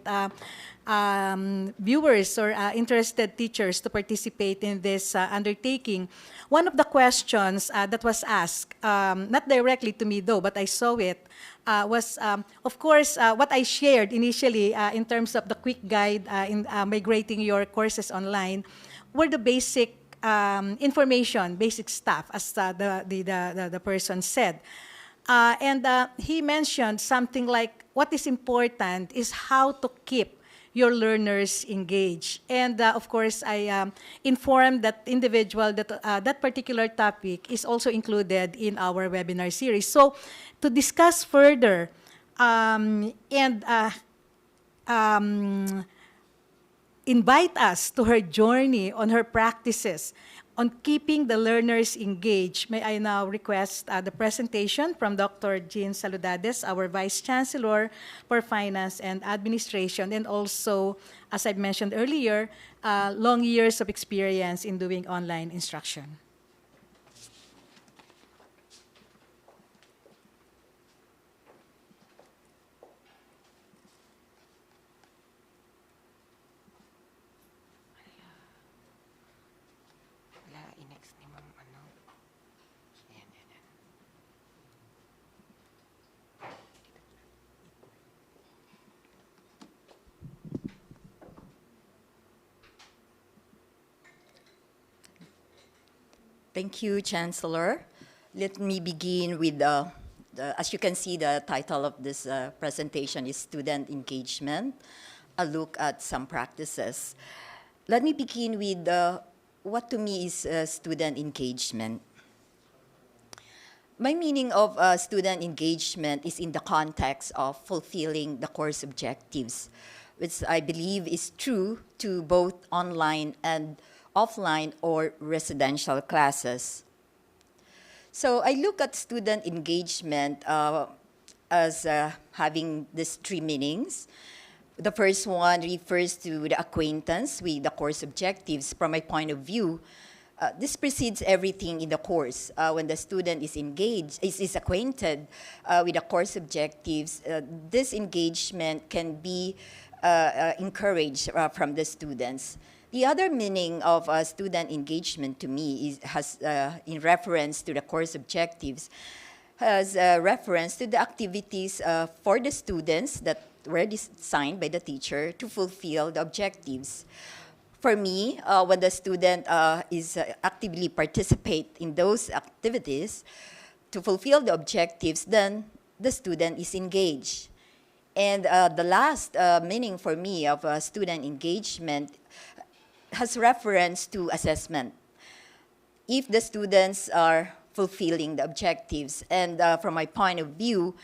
viewers or interested teachers to participate in this undertaking. One of the questions that was asked, not directly to me though, but I saw it, was, of course, what I shared initially in terms of the quick guide in migrating your courses online were the basic information, basic stuff, as the person said. And he mentioned something like, what is important is how to keep your learners engaged. And of course, I informed that individual that that particular topic is also included in our webinar series. So to discuss further and invite us to her journey on her practices on keeping the learners engaged, may I now request the presentation from Dr. Jean Saludades, our Vice Chancellor for Finance and Administration, and also, as I mentioned earlier, long years of experience in doing online instruction.
Thank you, Chancellor. Let me begin with, as you can see, the title of this presentation is Student Engagement, a look at some practices. Let me begin with what to me is student engagement. My meaning of student engagement is in the context of fulfilling the course objectives, which I believe is true to both online and offline or residential classes. So I look at student engagement as having these 3 meanings. The first one refers to the acquaintance with the course objectives. From my point of view, this precedes everything in the course. When the student is engaged, is acquainted with the course objectives, this engagement can be encouraged from the students. The other meaning of student engagement to me has, in reference to the course objectives, has reference to the activities for the students that were designed by the teacher to fulfill the objectives. For me, when the student is actively participate in those activities to fulfill the objectives, then the student is engaged. And the last meaning for me of student engagement has reference to assessment. If the students are fulfilling the objectives, and from my point of view,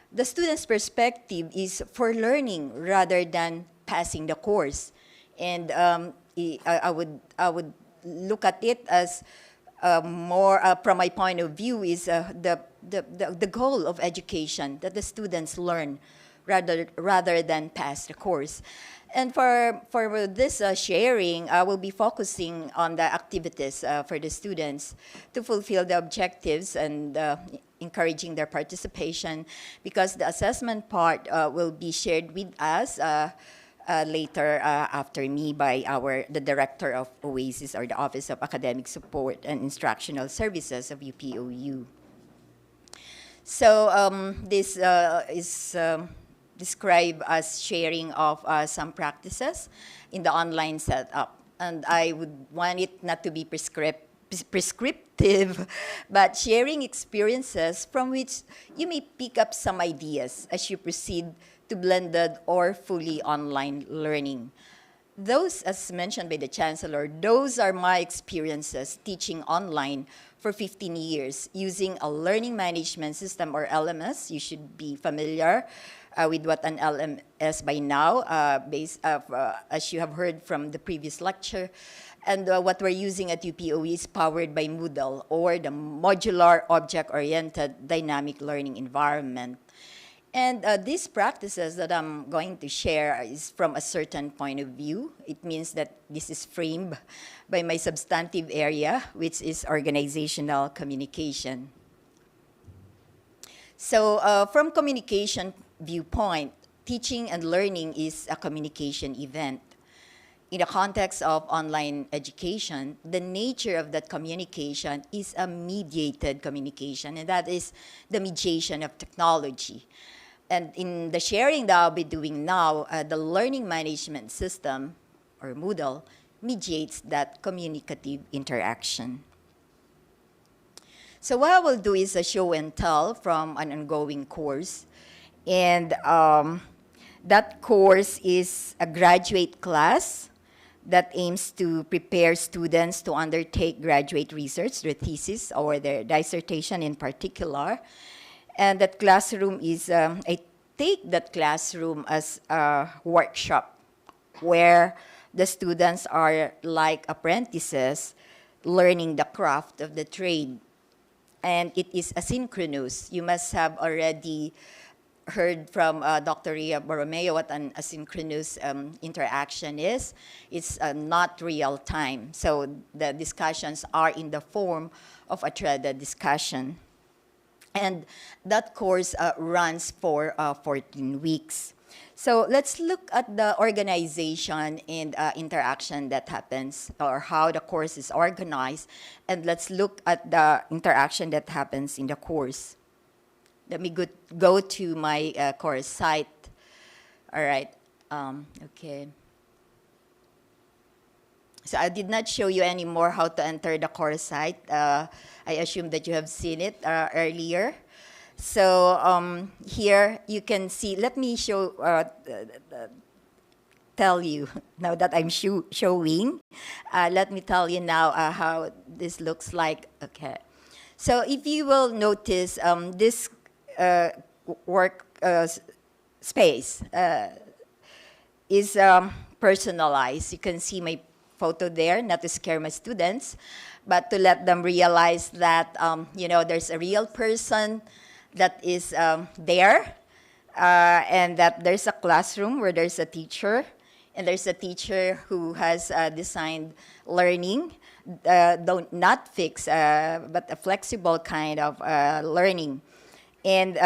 the student's perspective is for learning rather than passing the course. And I would look at it as more, from my point of view, is the goal of education, that the students learn rather than pass the course. And for this sharing, I will be focusing on the activities for the students to fulfill the objectives and encouraging their participation, because the assessment part will be shared with us later after me by the director of OASIS, or the Office of Academic Support and Instructional Services of UPOU. So this is described as sharing of some practices in the online setup. And I would want it not to be prescriptive, but sharing experiences from which you may pick up some ideas as you proceed to blended or fully online learning. Those, as mentioned by the Chancellor, those are my experiences teaching online for 15 years using a learning management system, or LMS. You should be familiar with what an LMS by now, as you have heard from the previous lecture. And what we're using at UPOE is powered by Moodle, or the Modular Object-Oriented Dynamic Learning Environment. And these practices that I'm going to share is from a certain point of view. It means that this is framed by my substantive area, which is organizational communication. So from communication viewpoint, teaching and learning is a communication event. In the context of online education, the nature of that communication is a mediated communication, and that is the mediation of technology. And in the sharing that I'll be doing now, the learning management system, or Moodle, mediates that communicative interaction. So what I will do is a show and tell from an ongoing course. And that course is a graduate class that aims to prepare students to undertake graduate research, their thesis or their dissertation in particular. And that classroom is, I take that classroom as a workshop where the students are like apprentices learning the craft of the trade. And it is asynchronous. You must have already heard from Dr. Ria Borromeo what an asynchronous interaction is. It's not real time. So the discussions are in the form of a threaded discussion. And that course runs for 14 weeks. So let's look at the organization and interaction that happens, or how the course is organized. And let's look at the interaction that happens in the course. Let me go to my course site. All right. Okay. So I did not show you anymore how to enter the course site. I assume that you have seen it earlier. So here you can see, let me tell you, now that I'm showing, let me tell you now how this looks like. Okay. So if you will notice, this work space is personalized. You can see my photo there, not to scare my students, but to let them realize that, there's a real person that is there, and that there's a classroom where there's a teacher, and there's a teacher who has designed learning, not fixed, but a flexible kind of learning. And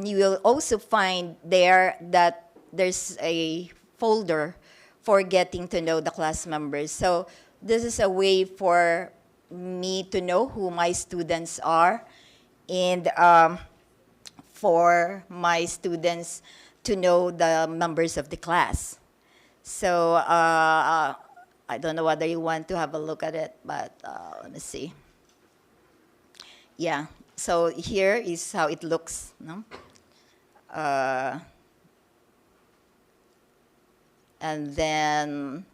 you will also find there that there's a folder for getting to know the class members. So this is a way for me to know who my students are, and for my students to know the members of the class. So I don't know whether you want to have a look at it, but let me see. Yeah, so here is how it looks. No? And then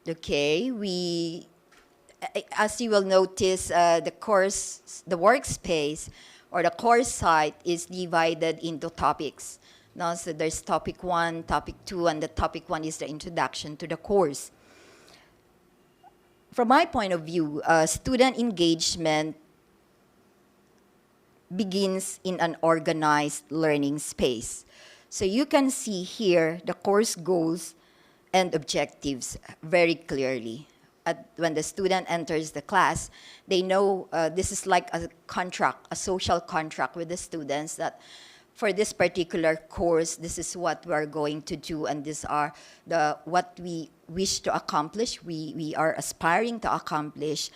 okay, as you will notice, the workspace or the course site is divided into topics. Now, so there's topic 1, topic 2, and the topic 1 is the introduction to the course. From my point of view, student engagement begins in an organized learning space. So you can see here the course goals and objectives very clearly. When the student enters the class, they know this is like a contract, a social contract with the students, that for this particular course, this is what we are going to do, and these are what we wish to accomplish, we are aspiring to accomplish,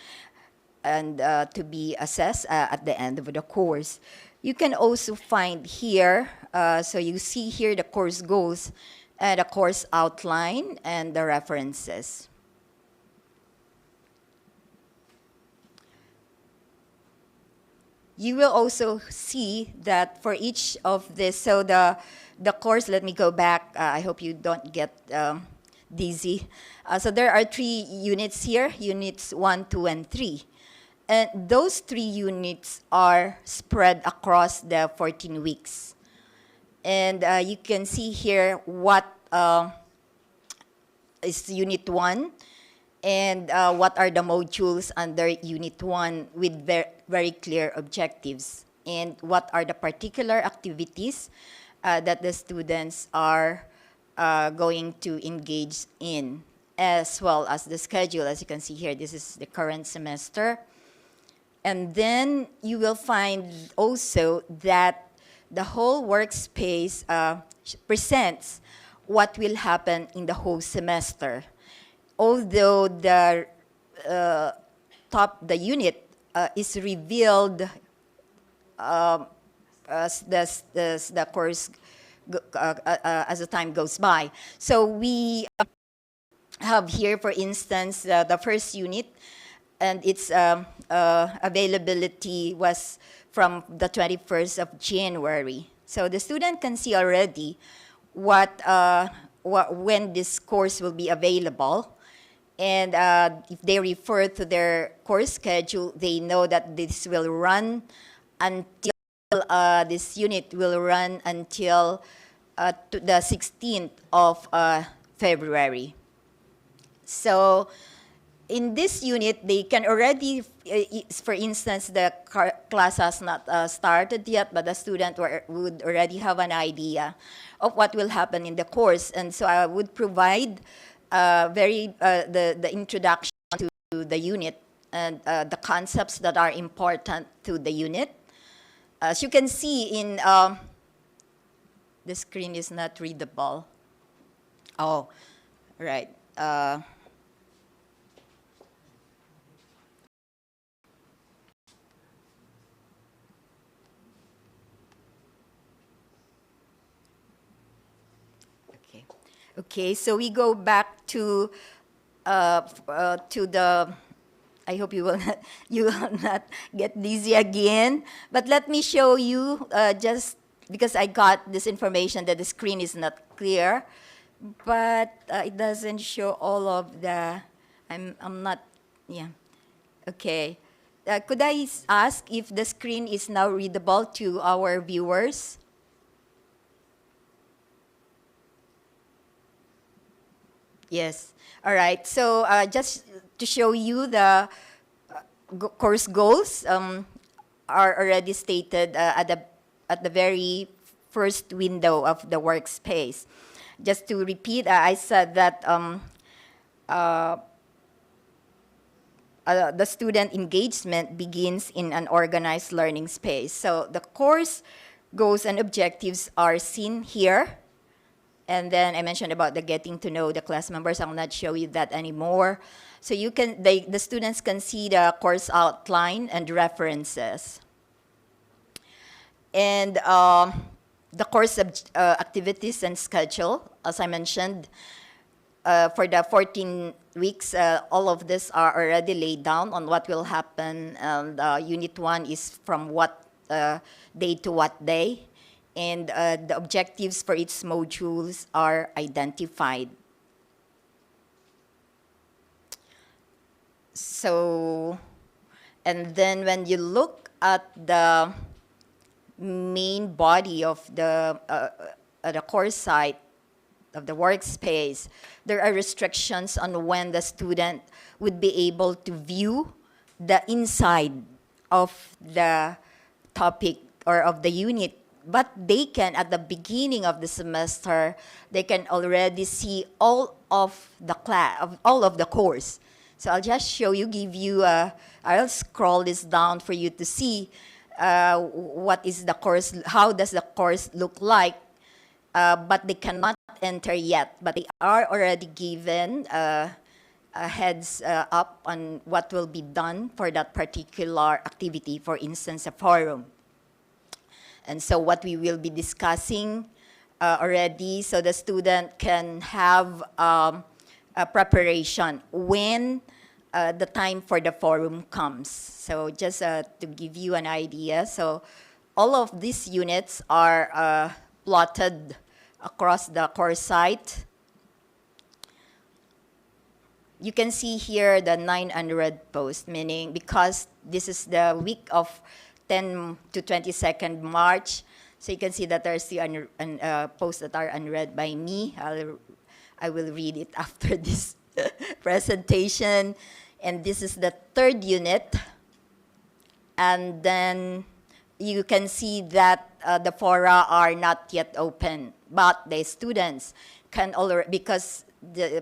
and to be assessed at the end of the course. You can also find here, so you see here the course goals, the course outline, and the references. You will also see that for each of this, so the course, let me go back, I hope you don't get dizzy. So there are 3 units here, units 1, 2, and 3. And those 3 units are spread across the 14 weeks. And you can see here what is Unit 1 and what are the modules under Unit 1 with very clear objectives, and what are the particular activities that the students are going to engage in, as well as the schedule. As you can see here, this is the current semester. And then you will find also that the whole workspace presents what will happen in the whole semester. Although the unit is revealed as the course as the time goes by. So we have here, for instance, the first unit, and its availability was from the 21st of January. So the student can see already when this course will be available. And if they refer to their course schedule, they know that this will run until, this unit will run until the 16th of February. So in this unit, they can already, for instance, the class has not started yet, but the student would already have an idea of what will happen in the course. And so I would provide the introduction to the unit and the concepts that are important to the unit. As you can see in, the screen is not readable. Oh, right. Okay, so we go back to the, I hope you will not get dizzy again. But let me show you, just because I got this information that the screen is not clear, but it doesn't show all of the, I'm not, yeah. Okay. Could I ask if the screen is now readable to our viewers? Yes. All right. So just to show you, the course goals are already stated at the very first window of the workspace. Just to repeat, I said that the student engagement begins in an organized learning space. So the course goals and objectives are seen here. And then I mentioned about the getting to know the class members. I will not show you that anymore. So you can, the students can see the course outline and references. And the course activities and schedule, as I mentioned, for the 14 weeks, all of this are already laid down on what will happen. And Unit 1 is from what day to what day. And the objectives for its modules are identified. So, and then when you look at the main body of the course site of the workspace, there are restrictions on when the student would be able to view the inside of the topic or of the unit. But they can, at the beginning of the semester, they can already see all of the class, all of the course. So I'll just show you, give you, I'll scroll this down for you to see what is the course, how does the course look like, but they cannot enter yet, but they are already given a heads up on what will be done for that particular activity, for instance, a forum. And so what we will be discussing already, so the student can have a preparation when the time for the forum comes. So just to give you an idea, so all of these units are plotted across the course site. You can see here the 900 post, meaning because this is the week of 10 to 22nd March, so you can see that there's the posts that are unread by me. I will read it after this presentation. And this is the third unit. And then you can see that the fora are not yet open, but the students can already, because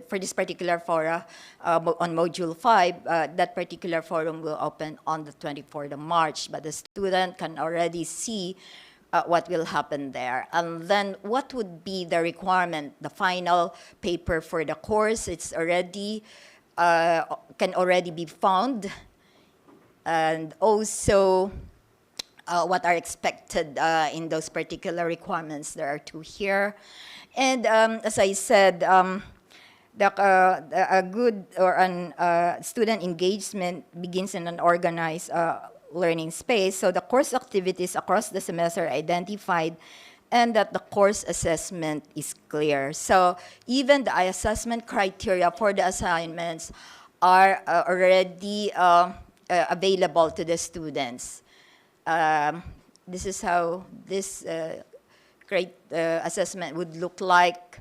for this particular fora on Module 5, that particular forum will open on the 24th of March, but the student can already see what will happen there. And then what would be the requirement, the final paper for the course? It's already, can already be found. And also, what are expected in those particular requirements. There are two here. And as I said, a good or an student engagement begins in an organized learning space. So the course activities across the semester are identified and that the course assessment is clear. So even the assessment criteria for the assignments are already available to the students. This is how this great assessment would look like.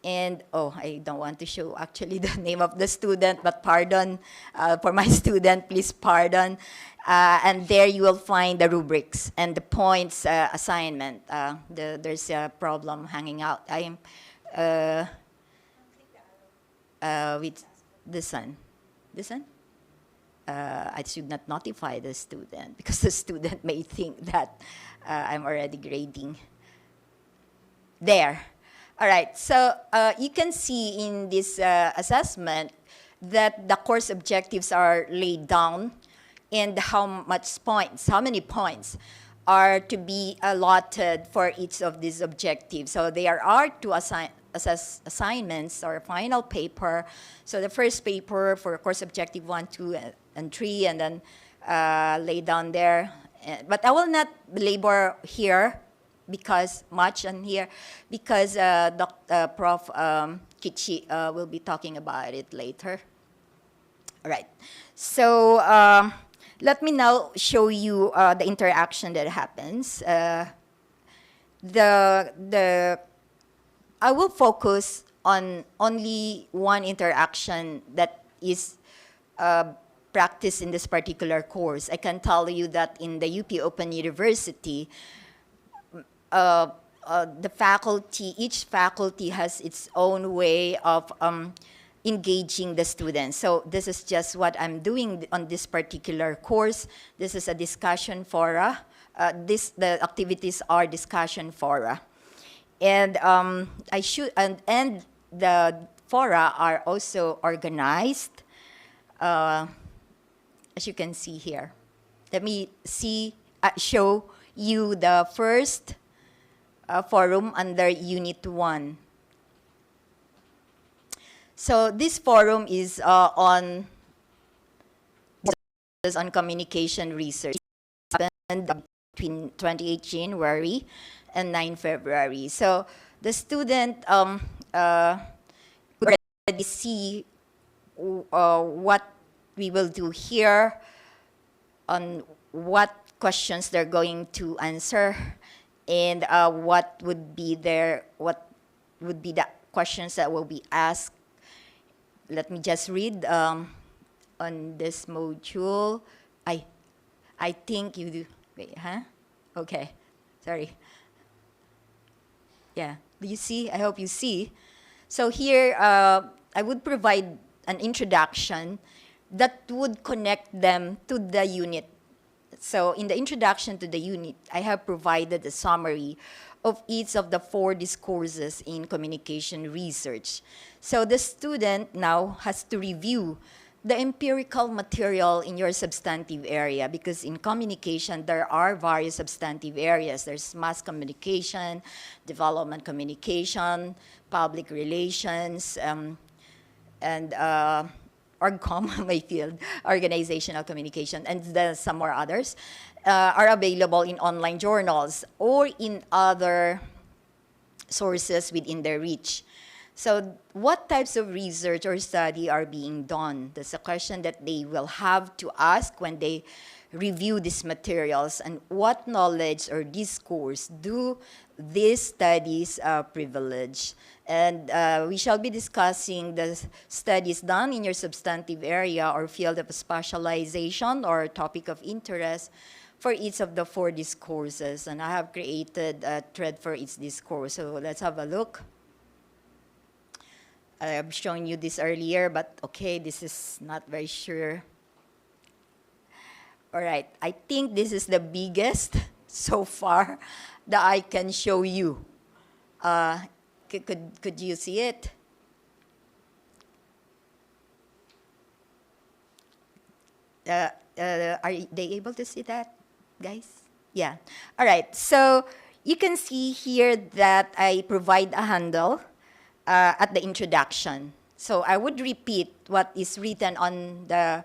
And, oh, I don't want to show actually the name of the student, but pardon for my student, please pardon. And there you will find the rubrics and the points assignment. There's a problem hanging out. I am with this one. This one? I should not notify the student because the student may think that I'm already grading. There. All right, so you can see in this assessment that the course objectives are laid down and how many points are to be allotted for each of these objectives. So there are two assignments or final paper. So the first paper for course objective 1, 2, and 3, and then laid down there. But I will not belabor here because Prof. Kichi will be talking about it later. All right. So let me now show you the interaction that happens. I will focus on only one interaction that is practiced in this particular course. I can tell you that in the UP Open University, the faculty, each faculty has its own way of engaging the students. So this is just what I'm doing on this particular course. This is a discussion fora. The activities are discussion fora. And and the fora are also organized, as you can see here. Let me show you the first forum under Unit 1. So this forum is on communication research. It happened between 28 January and 9 February. So the student already see what we will do here, on what questions they're going to answer, and what would be the questions that will be asked. Let me just read on this module. I think you do. Wait, huh? Okay, sorry. Yeah, do you see? I hope you see. So here, I would provide an introduction that would connect them to the unit So in the introduction to the unit, I have provided a summary of each of the 4 discourses in communication research. So the student now has to review the empirical material in your substantive area, because in communication, there are various substantive areas. There's mass communication, development communication, public relations, and ORGCOM, my field, organizational communication, and then some more others, are available in online journals or in other sources within their reach. So what types of research or study are being done? That's a question that they will have to ask when they review these materials, and what knowledge or discourse do these studies privilege? And we shall be discussing the studies done in your substantive area or field of specialization or topic of interest for each of the 4 discourses. And I have created a thread for each discourse. So let's have a look. I've shown you this earlier, but okay, this is not very sure. All right, I think this is the biggest so far that I can show you. Could you see it? Are they able to see that, guys? Yeah. All right, so you can see here that I provide a handle at the introduction. So I would repeat what is written on the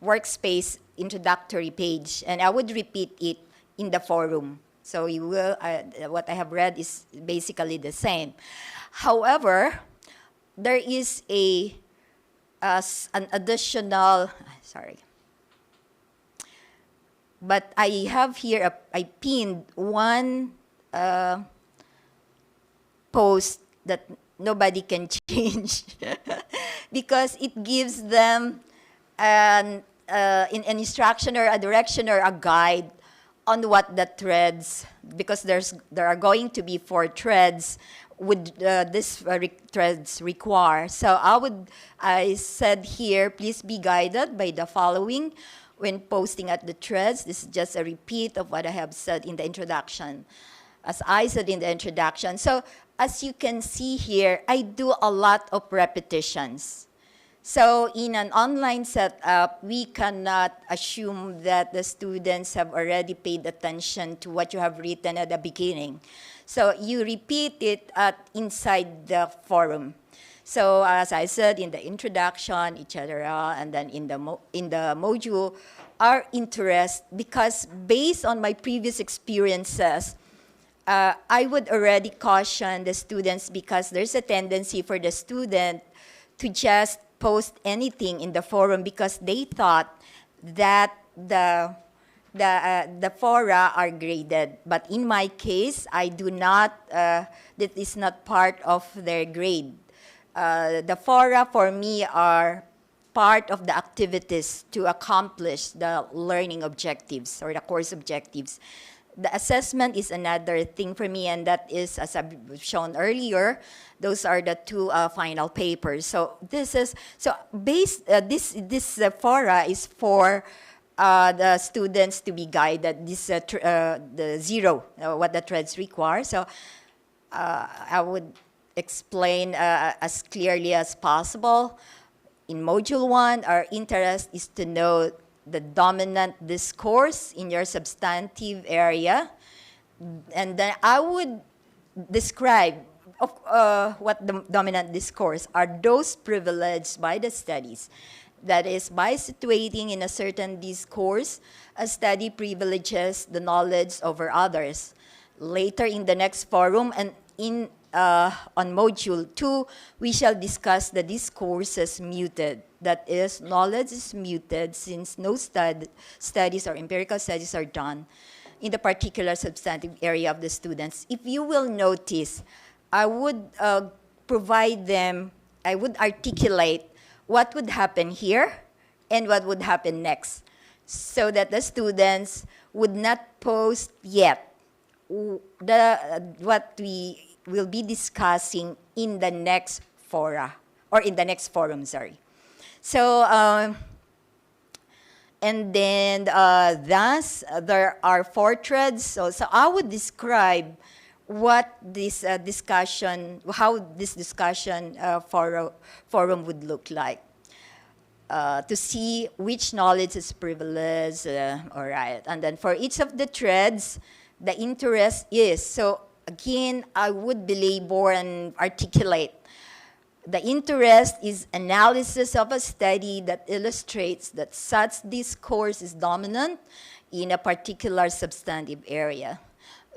workspace introductory page, and I would repeat it in the forum. So you will, what I have read is basically the same. However, there is an additional, sorry. But I have here, I pinned one post that nobody can change because it gives them an instruction or a direction or a guide on what the threads, because there are going to be 4 threads would threads require. So I said here, please be guided by the following when posting at the threads. This is just a repeat of what I have said in the introduction. As I said in the introduction. So as you can see here, I do a lot of repetitions. So in an online setup, we cannot assume that the students have already paid attention to what you have written at the beginning. So you repeat it inside the forum. So as I said in the introduction, etc., and then in the module, our interest, because based on my previous experiences, I would already caution the students, because there's a tendency for the student to just post anything in the forum because they thought that the fora are graded. But in my case, I do not, that is not part of their grade. The fora for me are part of the activities to accomplish the learning objectives or the course objectives. The assessment is another thing for me, and that is, as I've shown earlier, those are the 2 final papers. So this is, so this fora is for the students to be guided, this the 0, what the threads require. So I would explain as clearly as possible. In Module 1, our interest is to know the dominant discourse in your substantive area. And then I would describe what the dominant discourse are those privileged by the studies. That is, by situating in a certain discourse, a study privileges the knowledge over others. Later in the next forum and on Module 2, we shall discuss the discourses muted. That is, knowledge is muted since no studies or empirical studies are done in the particular substantive area of the students. If you will notice, I would provide them, I would articulate what would happen here and what would happen next, so that the students would not post yet what we will be discussing in the next fora, or in the next forum, sorry. So And then thus, there are 4 threads. So I would describe what this discussion, how this discussion forum would look like. To see which knowledge is privileged, all right. And then for each of the threads, the interest is, so again, I would belabor and articulate. The interest is analysis of a study that illustrates that such discourse is dominant in a particular substantive area.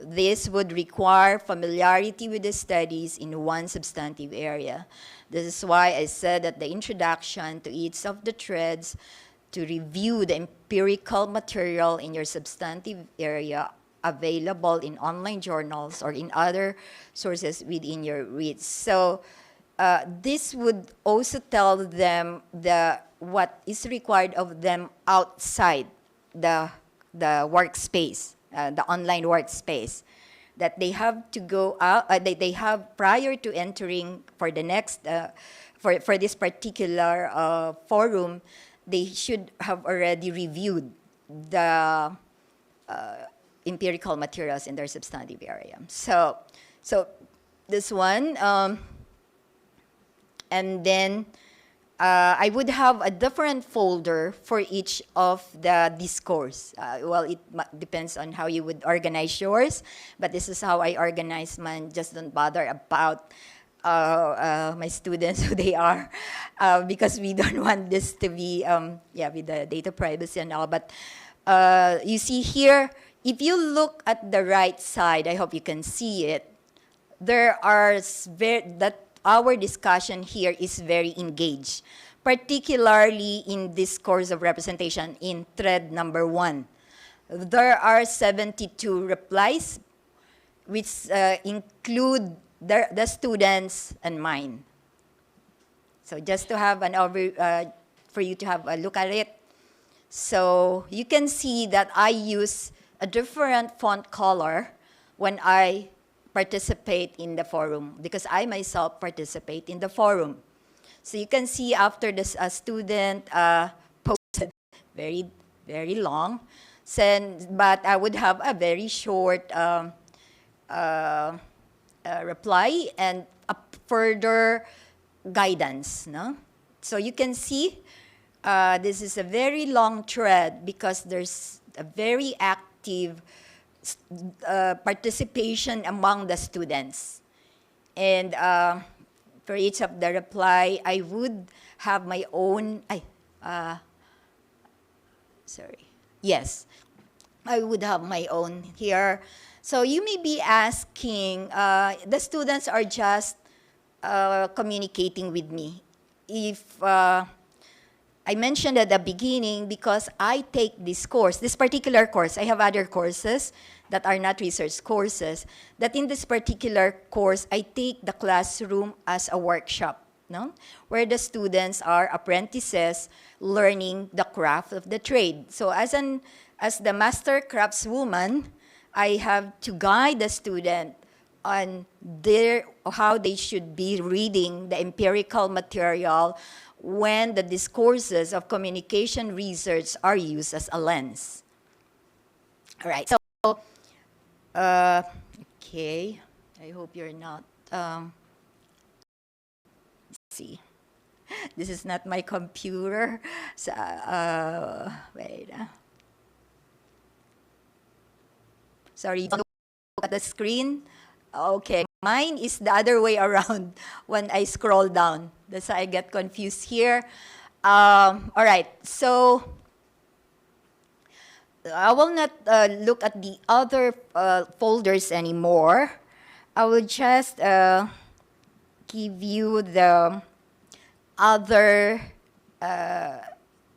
This would require familiarity with the studies in one substantive area. This is why I said at the introduction to each of the threads to review the empirical material in your substantive area available in online journals or in other sources within your reach. So this would also tell them what is required of them outside the workspace, the online workspace, that they have to go out, they have prior to entering for the next, for this particular forum, they should have already reviewed the empirical materials in their substantive area. So this one, and then I would have a different folder for each of the discourse. Well, it depends on how you would organize yours, but this is how I organize mine. Just don't bother about my students, who they are, because we don't want this to be, with the data privacy and all. But you see here, if you look at the right side, I hope you can see it, there are our discussion here is very engaged, particularly in this course of representation in thread number 1. There are 72 replies, which include the students and mine. So just to have for you to have a look at it. So you can see that I use a different font color when I participate in the forum, because I myself participate in the forum. So you can see after this student posted very, very long, but I would have a very short reply and a further guidance. No? So you can see this is a very long thread because there's a very active participation among the students. And for each of the reply, I would have my own, yes, I would have my own here. So you may be asking, the students are just communicating with me. If I mentioned at the beginning, because I take this course, this particular course, I have other courses that are not research courses, that in this particular course, I take the classroom as a workshop, no? Where the students are apprentices learning the craft of the trade. So as the master craftswoman, I have to guide the student on how they should be reading the empirical material when the discourses of communication research are used as a lens. All right, so, okay, I hope you're not, let's see. This is not my computer, so, wait. Sorry, look at the screen. Okay, mine is the other way around when I scroll down. That's why I get confused here. All right, so I will not look at the other folders anymore. I will just give you the other,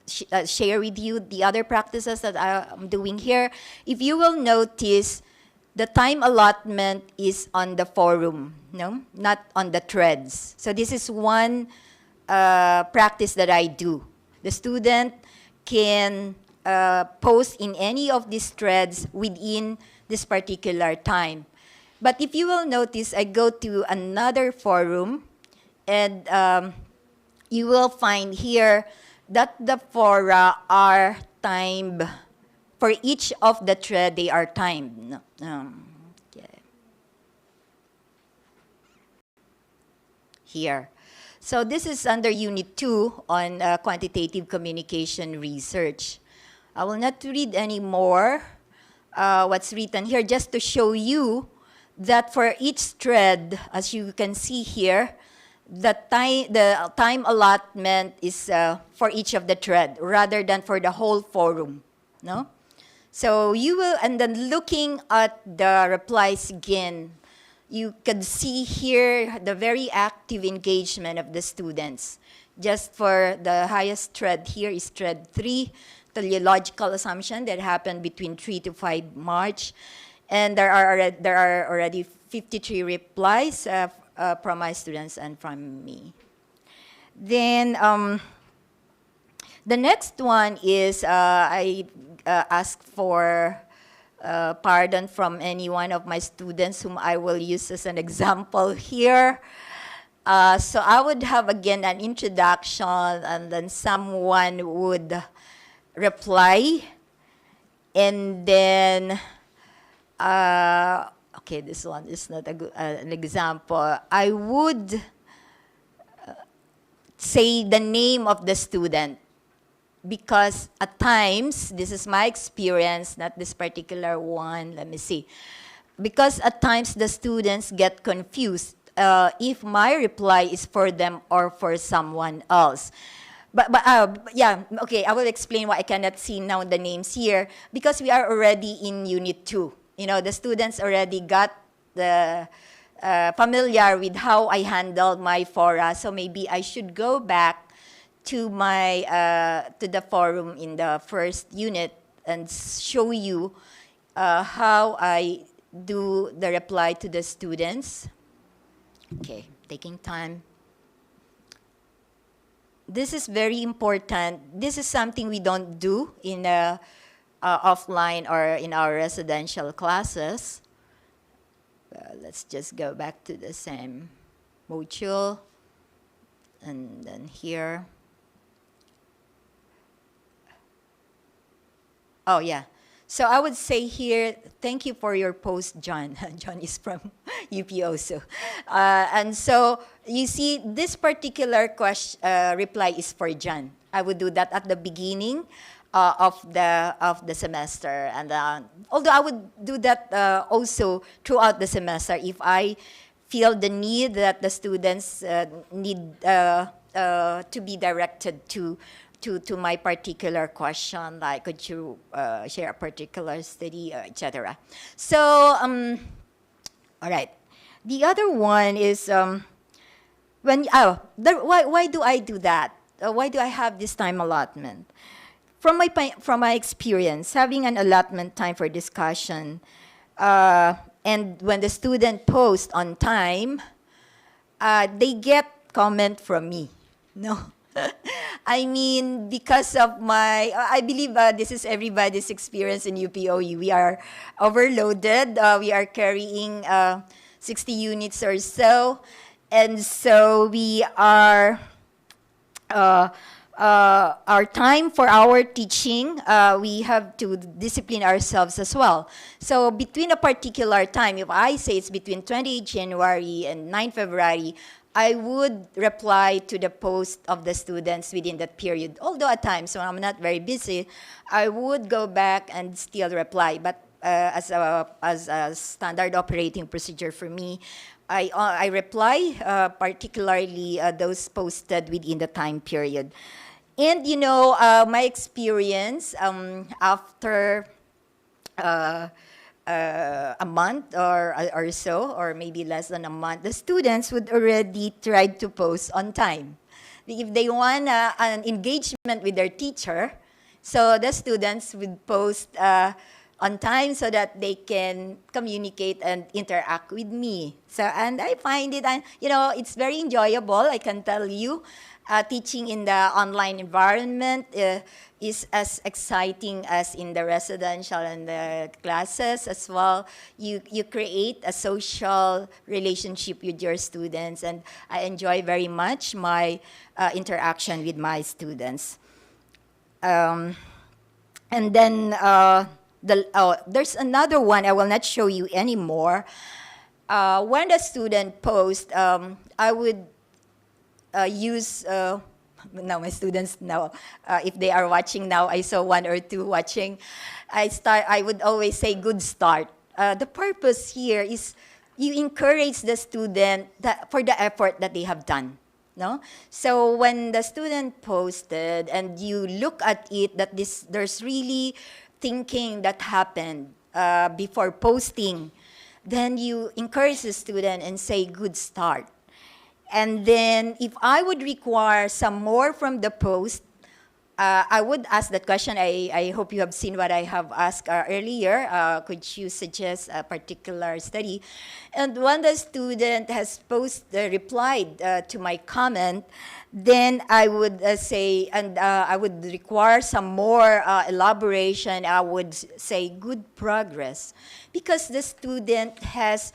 share with you the other practices that I'm doing here. If you will notice, the time allotment is on the forum, no? Not on the threads. So this is one practice that I do. The student can post in any of these threads within this particular time. But if you will notice, I go to another forum, and you will find here that the fora are timed. For each of the thread, they are timed. No, okay. Here. So this is under Unit 2 on quantitative communication research. I will not read any more what's written here, just to show you that for each thread, as you can see here, the time allotment is for each of the thread rather than for the whole forum. No? So you will, and then looking at the replies again, you can see here the very active engagement of the students. Just for the highest thread here is thread 3, teleological assumption that happened between 3 to 5 March. And there are already 53 replies from my students and from me. Then the next one is I asked for pardon from any one of my students whom I will use as an example here. So I would have again an introduction, and then someone would reply, and then okay, this one is not a good, an example. I would say the name of the student, because at times, this is my experience, not this particular one, let me see. Because at times the students get confused if my reply is for them or for someone else. But yeah, okay, I will explain why I cannot see now the names here, because we are already in Unit 2. You know, the students already got the familiar with how I handled my fora, so maybe I should go back to my to the forum in the first unit and show you how I do the reply to the students. Okay, taking time. This is very important. This is something we don't do in offline or in our residential classes. Let's just go back to the same module, and then here. Oh, yeah. So I would say here, thank you for your post, John. John is from UP also. And so you see, this particular question, reply is for John. I would do that at the beginning of the semester. And although I would do that also throughout the semester if I feel the need that the students need to be directed to my particular question, like could you share a particular study, etc. So, all right. The other one is why do I do that? Why do I have this time allotment? From my experience, having an allotment time for discussion, and when the student posts on time, they get comment from me. No. I mean, because of I believe this is everybody's experience in UPOU. We are overloaded. We are carrying 60 units or so. And so we are, our time for our teaching, we have to discipline ourselves as well. So between a particular time, if I say it's between 28 January and 9 February, I would reply to the post of the students within that period. Although at times when I'm not very busy, I would go back and still reply. But as a standard operating procedure for me, I reply particularly those posted within the time period. And you know, my experience after a month or so, or maybe less than a month, the students would already try to post on time. If they want an engagement with their teacher, so the students would post on time so that they can communicate and interact with me. So, and I find it, you know, it's very enjoyable, I can tell you. Teaching in the online environment is as exciting as in the residential and the classes as well. You create a social relationship with your students, and I enjoy very much my interaction with my students. And then there's another one I will not show you anymore. When the student posts, I would use now my students now, if they are watching now, I saw one or two watching. I would always say good start. The purpose here is you encourage the student for the effort that they have done. No? So when the student posted and you look at it, that there's really thinking that happened before posting, then you encourage the student and say good start. And then if I would require some more from the post, I would ask that question. I hope you have seen what I have asked earlier. Could you suggest a particular study? And when the student has replied to my comment, then I would say, and I would require some more elaboration. I would say good progress, because the student has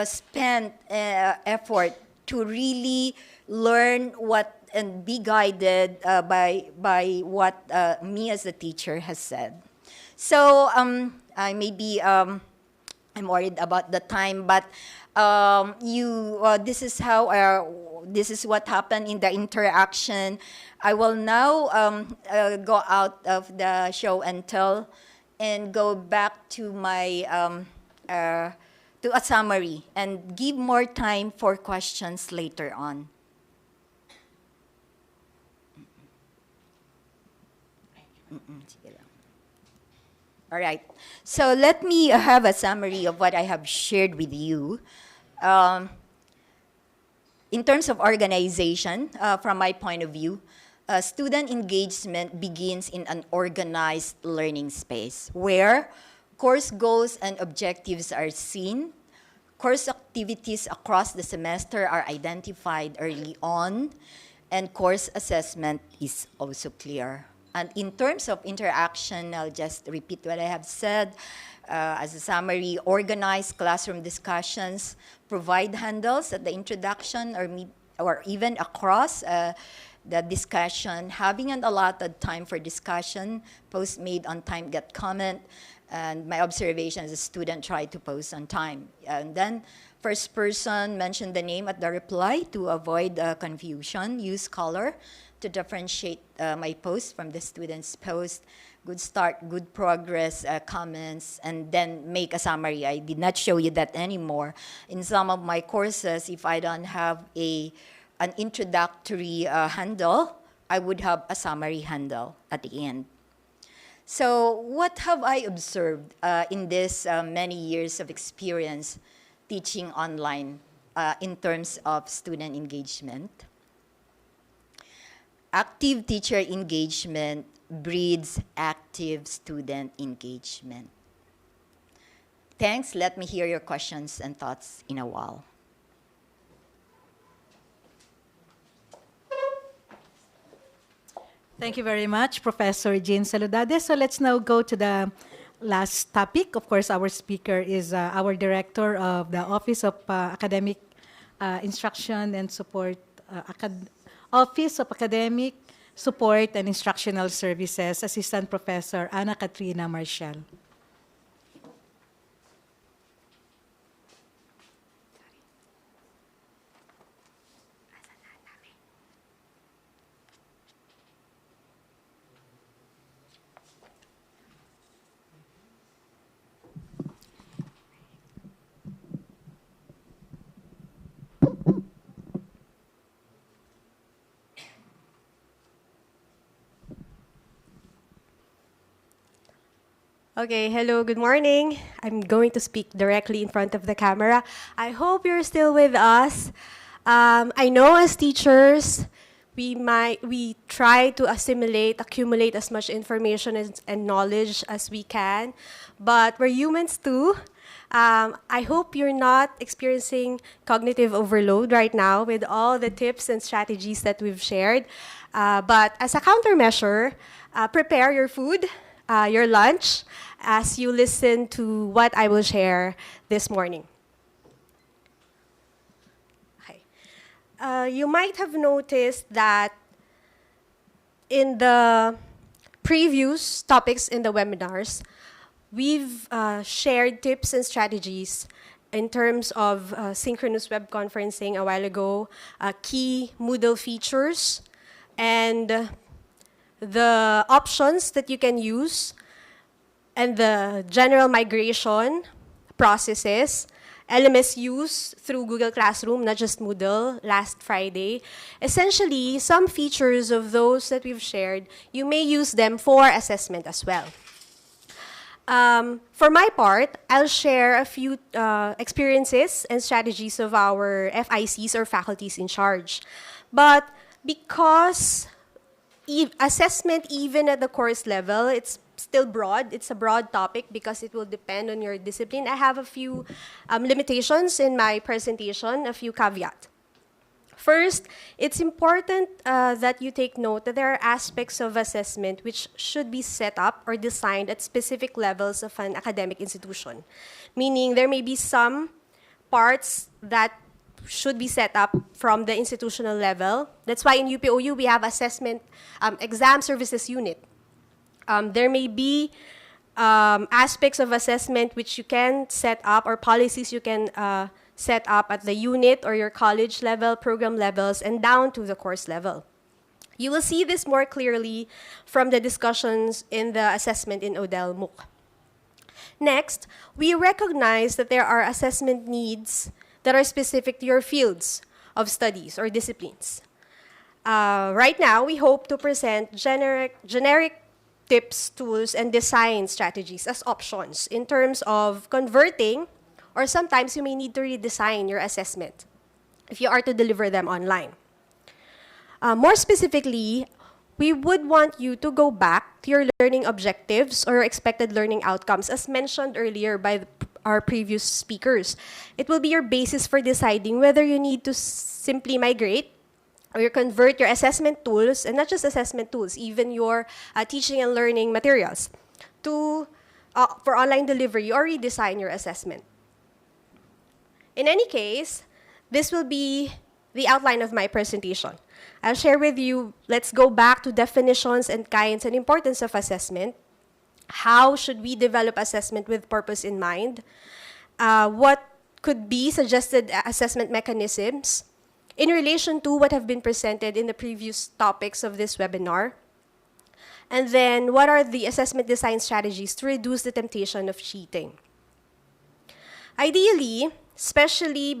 spent effort to really learn what and be guided by what me as a teacher has said. So I maybe I'm worried about the time, but this is how this is what happened in the interaction. I will now go out of the show and tell and go back to my to a summary and give more time for questions later on. All right. So let me have a summary of what I have shared with you. In terms of organization, from my point of view, student engagement begins in an organized learning space where course goals and objectives are seen, course activities across the semester are identified early on, and course assessment is also clear. And in terms of interaction, I'll just repeat what I have said. As a summary, organize classroom discussions, provide handles at the introduction or even across the discussion, having an allotted time for discussion, post made on time, get comment, and my observation as a student try to post on time. And then first person mention the name at the reply to avoid confusion, use color to differentiate my post from the student's post, good start, good progress, comments, and then make a summary. I did not show you that anymore. In some of my courses, if I don't have an introductory handle, I would have a summary handle at the end. So what have I observed in this many years of experience teaching online in terms of student engagement? Active teacher engagement breeds active student engagement. Thanks. Let me hear your questions and thoughts in a while.
Thank you very much, Professor Jane Saludade. So let's now go to the last topic. Of course, our speaker is our Director of the Office of Academic Instruction and Support, Office of Academic Support and Instructional Services, Assistant Professor Ana Katrina Marshall.
Okay, hello, good morning. I'm going to speak directly in front of the camera. I hope you're still with us. I know as teachers, we try to accumulate as much information and knowledge as we can, but we're humans too. I hope you're not experiencing cognitive overload right now with all the tips and strategies that we've shared. But as a countermeasure, prepare your food, your lunch, as you listen to what I will share this morning. Okay. You might have noticed that in the previous topics in the webinars, we've shared tips and strategies in terms of synchronous web conferencing a while ago, key Moodle features, and the options that you can use, and the general migration processes, LMS use through Google Classroom, not just Moodle, last Friday. Essentially, some features of those that we've shared, you may use them for assessment as well. For my part, I'll share a few experiences and strategies of our FICs or faculties in charge. But because assessment, even at the course level, it's still broad. It's a broad topic because it will depend on your discipline. I have a few limitations in my presentation, a few caveats. First, it's important that you take note that there are aspects of assessment which should be set up or designed at specific levels of an academic institution. Meaning there may be some parts that should be set up from the institutional level. That's why in UPOU we have assessment exam services unit. There may be aspects of assessment which you can set up or policies you can set up at the unit or your college level, program levels, and down to the course level. You will see this more clearly from the discussions in the assessment in Odell MOOC. Next, we recognize that there are assessment needs that are specific to your fields of studies or disciplines. Right now, we hope to present generic tips, tools, and design strategies as options in terms of converting, or sometimes you may need to redesign your assessment if you are to deliver them online. More specifically, we would want you to go back to your learning objectives or expected learning outcomes as mentioned earlier by our previous speakers. It will be your basis for deciding whether you need to simply migrate or you convert your assessment tools, and not just assessment tools, even your teaching and learning materials, to for online delivery or redesign your assessment. In any case, this will be the outline of my presentation. I'll share with you, let's go back to definitions and kinds and importance of assessment. How should we develop assessment with purpose in mind? What could be suggested assessment mechanisms in relation to what have been presented in the previous topics of this webinar? And then, what are the assessment design strategies to reduce the temptation of cheating? Ideally, especially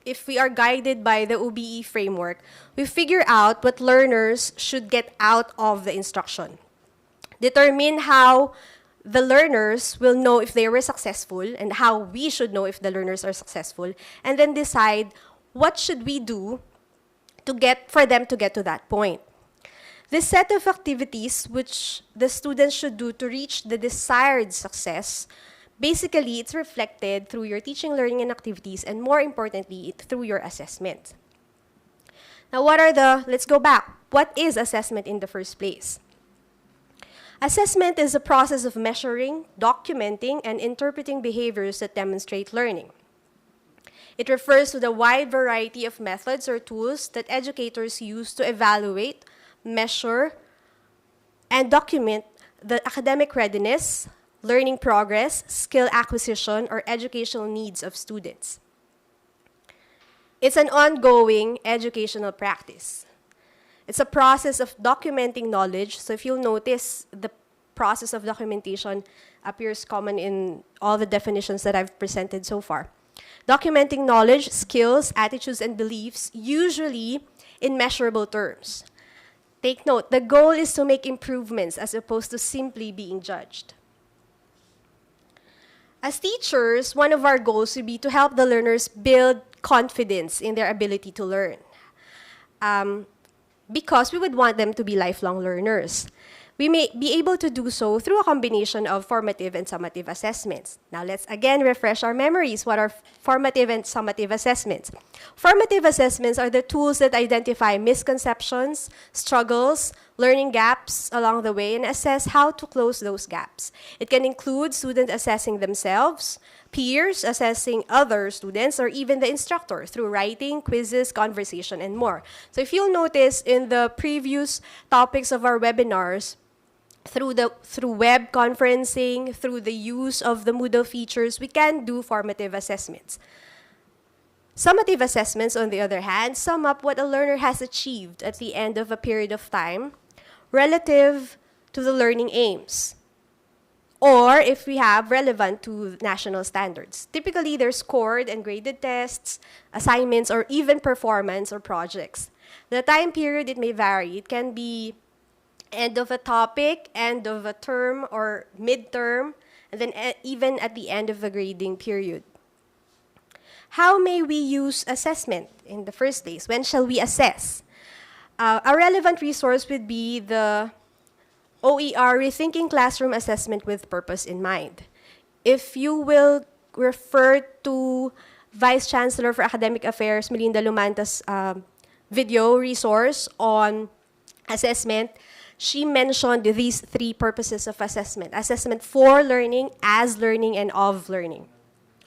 if we are guided by the OBE framework, we figure out what learners should get out of the instruction. Determine how the learners will know if they were successful and how we should know if the learners are successful, and then decide what should we do for them to get to that point. This set of activities which the students should do to reach the desired success, basically it's reflected through your teaching, learning, and activities, and more importantly, through your assessment. Now, let's go back. What is assessment in the first place? Assessment is a process of measuring, documenting, and interpreting behaviors that demonstrate learning. It refers to the wide variety of methods or tools that educators use to evaluate, measure, and document the academic readiness, learning progress, skill acquisition, or educational needs of students. It's an ongoing educational practice. It's a process of documenting knowledge. So if you'll notice, the process of documentation appears common in all the definitions that I've presented so far. Documenting knowledge, skills, attitudes, and beliefs, usually in measurable terms. Take note, the goal is to make improvements as opposed to simply being judged. As teachers, one of our goals would be to help the learners build confidence in their ability to learn. Because we would want them to be lifelong learners. We may be able to do so through a combination of formative and summative assessments. Now let's again refresh our memories. What are formative and summative assessments? Formative assessments are the tools that identify misconceptions, struggles, learning gaps along the way, and assess how to close those gaps. It can include students assessing themselves, peers assessing other students, or even the instructor through writing, quizzes, conversation, and more. So if you'll notice in the previous topics of our webinars, through web conferencing, through the use of the Moodle features, we can do formative assessments. Summative assessments, on the other hand, sum up what a learner has achieved at the end of a period of time relative to the learning aims, or if we have relevant to national standards. Typically, they're scored and graded tests, assignments, or even performance or projects. The time period, it may vary. It can be end of a topic, end of a term, or midterm, and then even at the end of a grading period. How may we use assessment in the first place? When shall we assess? A relevant resource would be the OER, Rethinking Classroom Assessment with Purpose in Mind. If you will refer to Vice Chancellor for Academic Affairs, Melinda Lumanta's video resource on assessment, she mentioned these three purposes of assessment. Assessment for learning, as learning, and of learning.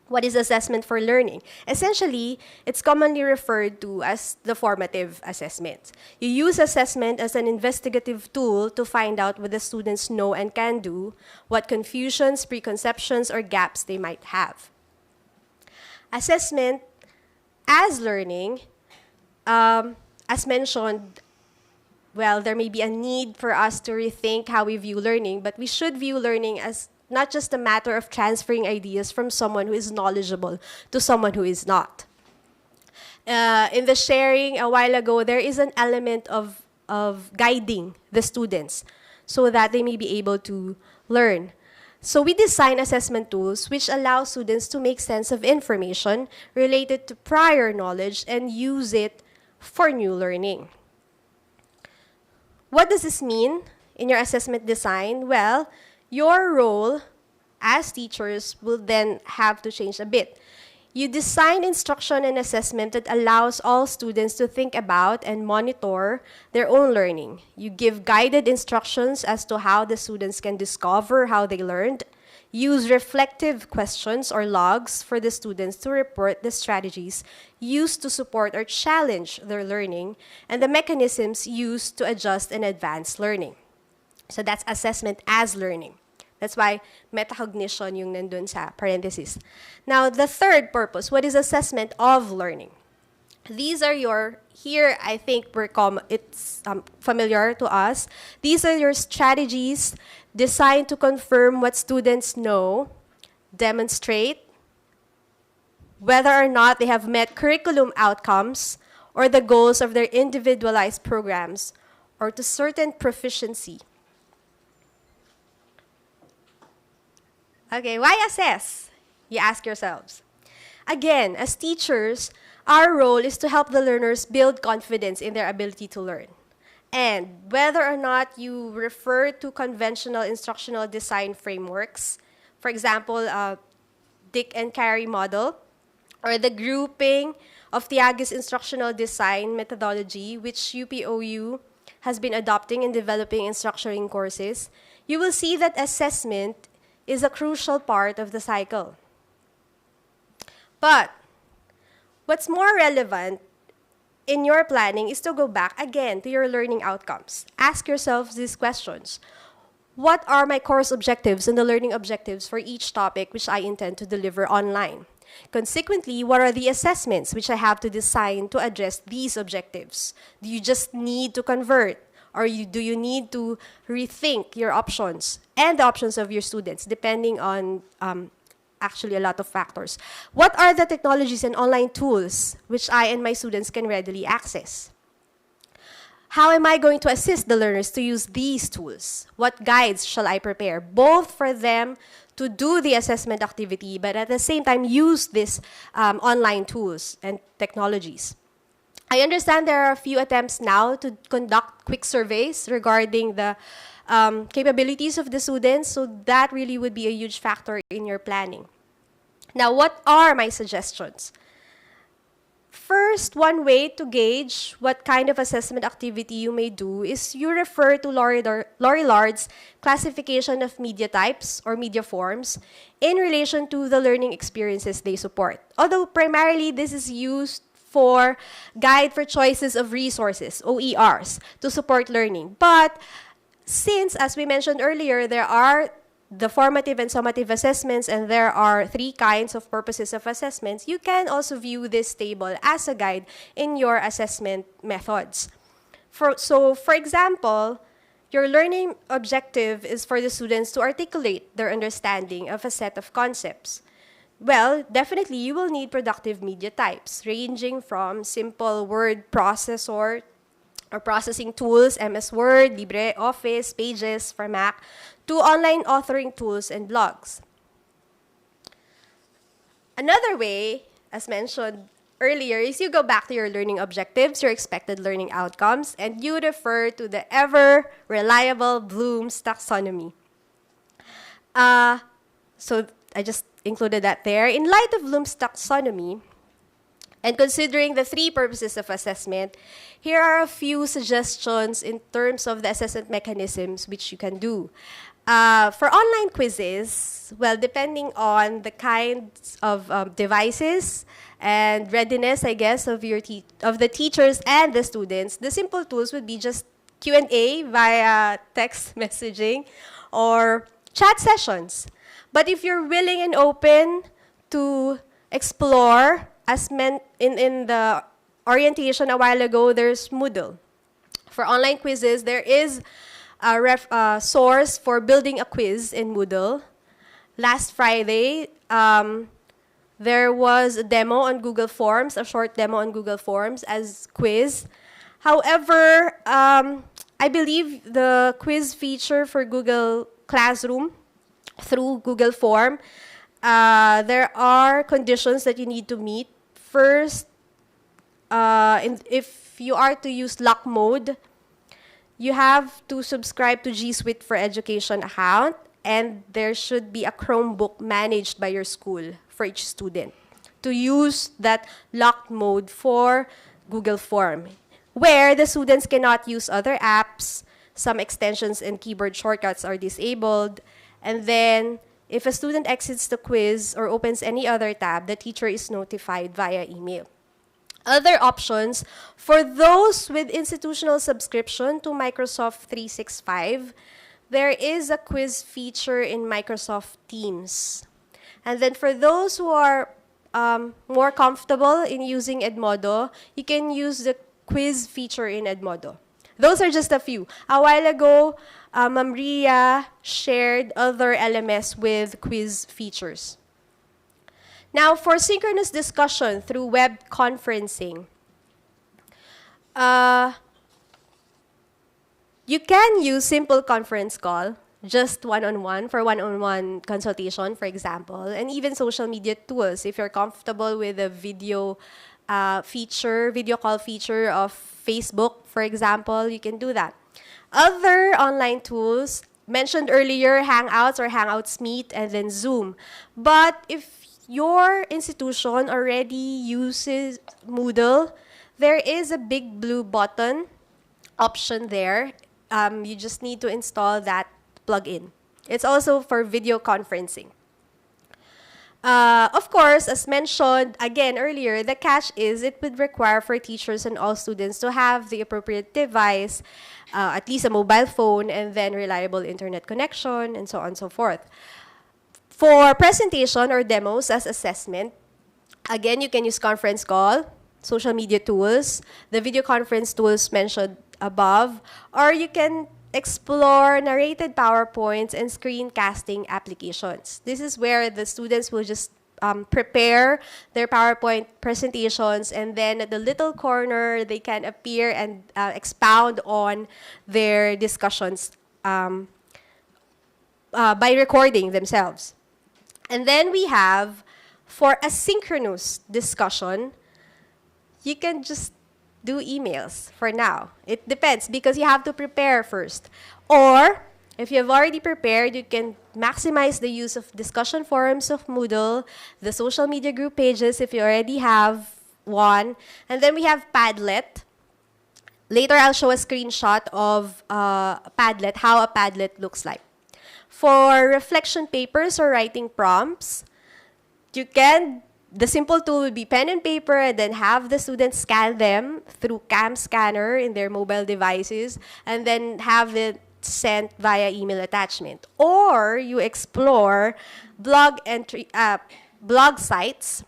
What is assessment for learning? Essentially, it's commonly referred to as the formative assessment. You use assessment as an investigative tool to find out what the students know and can do, what confusions, preconceptions, or gaps they might have. Assessment as learning, as mentioned, well, there may be a need for us to rethink how we view learning, but we should view learning as not just a matter of transferring ideas from someone who is knowledgeable to someone who is not. In the sharing a while ago, there is an element of guiding the students so that they may be able to learn. So we design assessment tools which allow students to make sense of information related to prior knowledge and use it for new learning. What does this mean in your assessment design? Well, your role as teachers will then have to change a bit. You design instruction and assessment that allows all students to think about and monitor their own learning. You give guided instructions as to how the students can discover how they learned. Use reflective questions or logs for the students to report the strategies used to support or challenge their learning and the mechanisms used to adjust and advance learning. So that's assessment as learning. That's why metacognition yung nandun sa parenthesis. Now, the third purpose, what is assessment of learning? These are your, here I think it's familiar to us. These are your strategies designed to confirm what students know, demonstrate whether or not they have met curriculum outcomes or the goals of their individualized programs or to certain proficiency. Okay, why assess? You ask yourselves. Again, as teachers, our role is to help the learners build confidence in their ability to learn. And whether or not you refer to conventional instructional design frameworks, for example, Dick and Carey model, or the grouping of Tiago's instructional design methodology, which UPOU has been adopting and developing in structuring courses, you will see that assessment is a crucial part of the cycle. But what's more relevant in your planning is to go back again to your learning outcomes. Ask yourselves these questions. What are my course objectives and the learning objectives for each topic which I intend to deliver online? Consequently, what are the assessments which I have to design to address these objectives? Do you just need to convert? Or do you need to rethink your options and the options of your students, depending on actually a lot of factors? What are the technologies and online tools which I and my students can readily access? How am I going to assist the learners to use these tools? What guides shall I prepare, both for them to do the assessment activity, but at the same time use these online tools and technologies? I understand there are a few attempts now to conduct quick surveys regarding the capabilities of the students, so that really would be a huge factor in your planning. Now, what are my suggestions? First, one way to gauge what kind of assessment activity you may do is you refer to Laurie Lard's classification of media types or media forms in relation to the learning experiences they support. Although primarily this is used for guide for choices of resources, OERs, to support learning. But since, as we mentioned earlier, there are the formative and summative assessments, and there are 3 kinds of purposes of assessments, you can also view this table as a guide in your assessment methods. So, for example, your learning objective is for the students to articulate their understanding of a set of concepts. Well, definitely you will need productive media types, ranging from simple word processor or processing tools, MS Word, LibreOffice, Pages for Mac, to online authoring tools and blogs. Another way, as mentioned earlier, is you go back to your learning objectives, your expected learning outcomes, and you refer to the ever-reliable Bloom's taxonomy. So I just included that there. In light of Bloom's taxonomy, and considering the 3 purposes of assessment, here are a few suggestions in terms of the assessment mechanisms which you can do. For online quizzes, well, depending on the kinds of devices and readiness, I guess, of the teachers and the students, the simple tools would be just Q&A via text messaging or chat sessions. But if you're willing and open to explore, as meant in the orientation a while ago, there's Moodle. For online quizzes, there is a source for building a quiz in Moodle. Last Friday, there was a demo on Google Forms, a short demo on Google Forms as quiz. However, I believe the quiz feature for Google Classroom through Google Form, there are conditions that you need to meet. First, if you are to use lock mode, you have to subscribe to G Suite for Education account, and there should be a Chromebook managed by your school for each student to use that locked mode for Google Form, where the students cannot use other apps, some extensions and keyboard shortcuts are disabled, and then if a student exits the quiz or opens any other tab, the teacher is notified via email. Other options, for those with institutional subscription to Microsoft 365, there is a quiz feature in Microsoft Teams. And then for those who are more comfortable in using Edmodo, you can use the quiz feature in Edmodo. Those are just a few. A while ago, Ma'am Ria shared other LMS with quiz features. Now, for synchronous discussion through web conferencing, you can use simple conference call, just one-on-one, for one-on-one consultation, for example, and even social media tools. If you're comfortable with a video call feature of Facebook, for example, you can do that. Other online tools, mentioned earlier, Hangouts or Hangouts Meet, and then Zoom. But if your institution already uses Moodle, there is a big blue button option there. You just need to install that plugin. It's also for video conferencing. Of course, as mentioned again earlier, the catch is it would require for teachers and all students to have the appropriate device, at least a mobile phone, and then reliable internet connection, and so on and so forth. For presentation or demos as assessment, again, you can use conference call, social media tools, the video conference tools mentioned above, or you can explore narrated PowerPoints and screencasting applications. This is where the students will just prepare their PowerPoint presentations, and then at the little corner, they can appear and expound on their discussions by recording themselves. And then we have, for asynchronous discussion, you can just do emails for now. It depends because you have to prepare first. Or, if you have already prepared, you can maximize the use of discussion forums of Moodle, the social media group pages if you already have one. And then we have Padlet. Later, I'll show a screenshot of Padlet, how a Padlet looks like. For reflection papers or writing prompts, the simple tool would be pen and paper, and then have the students scan them through Cam Scanner in their mobile devices, and then have it sent via email attachment. Or you explore blog sites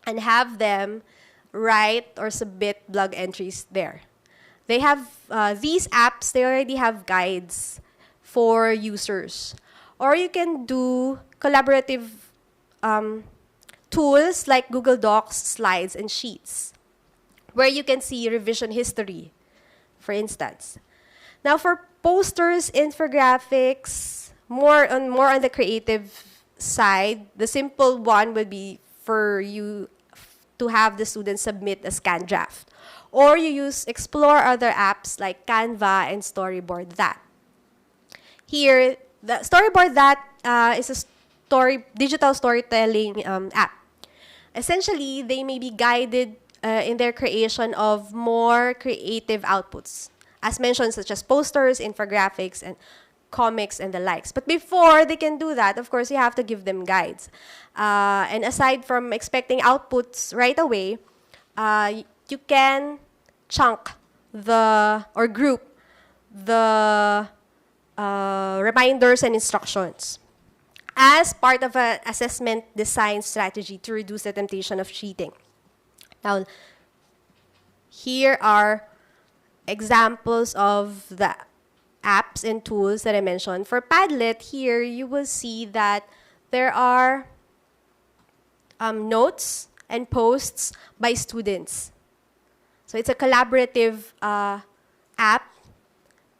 and have them write or submit blog entries there. They have these apps, they already have guides for users. Or you can do collaborative tools like Google Docs, Slides, and Sheets, where you can see revision history, for instance. Now for posters, infographics, more on the creative side, the simple one would be for you to have the students submit a scanned draft. Or you explore other apps like Canva and Storyboard That. Here, the Storyboard That is a digital storytelling app. Essentially, they may be guided in their creation of more creative outputs, as mentioned, such as posters, infographics, and comics, and the likes. But before they can do that, of course, you have to give them guides. And aside from expecting outputs right away, you can chunk or group the reminders and instructions as part of an assessment design strategy to reduce the temptation of cheating. Now, here are examples of the apps and tools that I mentioned. For Padlet, here you will see that there are notes and posts by students. So it's a collaborative app